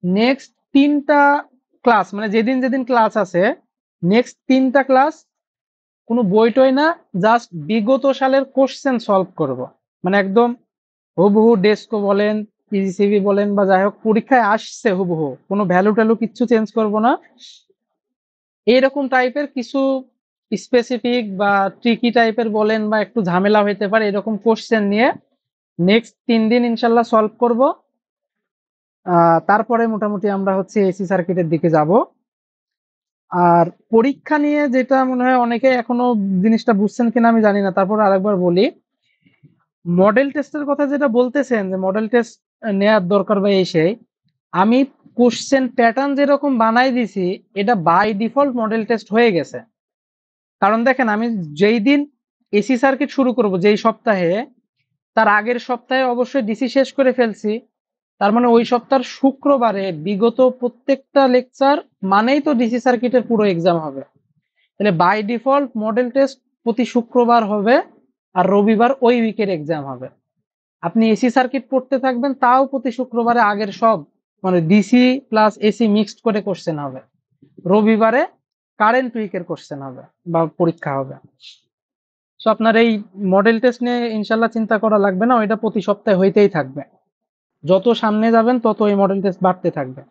নেক্সট 3টা ক্লাস, মানে যেদিন যেদিন ক্লাস আছে নেক্সট 3টা ক্লাস কোনো বই টই না, জাস্ট বিগত সালের কোশ্চেন সলভ করব। মানে একদম হুবহু ডেস্কো বলেন, পিজিসিবি বলেন, বা যাই হোক পরীক্ষায় আসছে হুবহু, কোনো ভ্যালু ট্যালু কিচ্ছু চেঞ্জ করব না। এইরকম টাইপের কিছু স্পেসিফিক বা ট্রিকি টাইপের বলেন, বা একটু ঝামেলা হইতে পারে এরকম কোশ্চেন নিয়ে নেক্সট 3 দিন ইনশাল্লাহ সলভ করব। তারপরে মোটামুটি আমরা হচ্ছে এসি সার্কিটের দিকে যাব। আর পরীক্ষা নিয়ে যেটা মনে হয় অনেকে এখনো জিনিসটা বুঝছেন কিনা আমি জানি না, তারপর আরেকবার বলি, মডেল টেস্টের কথা যেটা বলতেছেন যে মডেল টেস্ট নেওয়ার দরকার বা এই সেই, আমি কোশ্চেন প্যাটার্ন যেরকম বানাই দিছি এটা বাই ডিফল্ট মডেল টেস্ট হয়ে গেছে। কারণ দেখেন আমি যেই দিন এসি সার্কিট শুরু করব, যেই সপ্তাহে, তার আগের সপ্তাহে অবশ্যই ডিসি শেষ করে ফেলছি। তার মানে ওই সপ্তাহের শুক্রবারে বিগত প্রত্যেকটা লেকচার মানেই তো ডিসি সার্কিটের পুরো এক্সাম হবে। তাহলে বাই ডিফল্ট মডেল টেস্ট প্রতি শুক্রবার হবে, আর রবিবার ওই উইকের এক্সাম হবে। আপনি এসি সার্কিট পড়তে থাকবেন, তাও প্রতি শুক্রবারে আগের সব, মানে ডিসি প্লাস এসি মিক্সড করে কোশ্চেন হবে। রবিবারে কারেন্ট উইকের কোশ্চেন হবে বা পরীক্ষা হবে। সো আপনার এই মডেল টেস্ট নিয়ে ইনশাল্লাহ চিন্তা করা লাগবে না, ওইটা প্রতি সপ্তাহে হইতেই থাকবে। যত সামনে যাবেন তত এই মডেল টেস্ট বাড়তে থাকবে।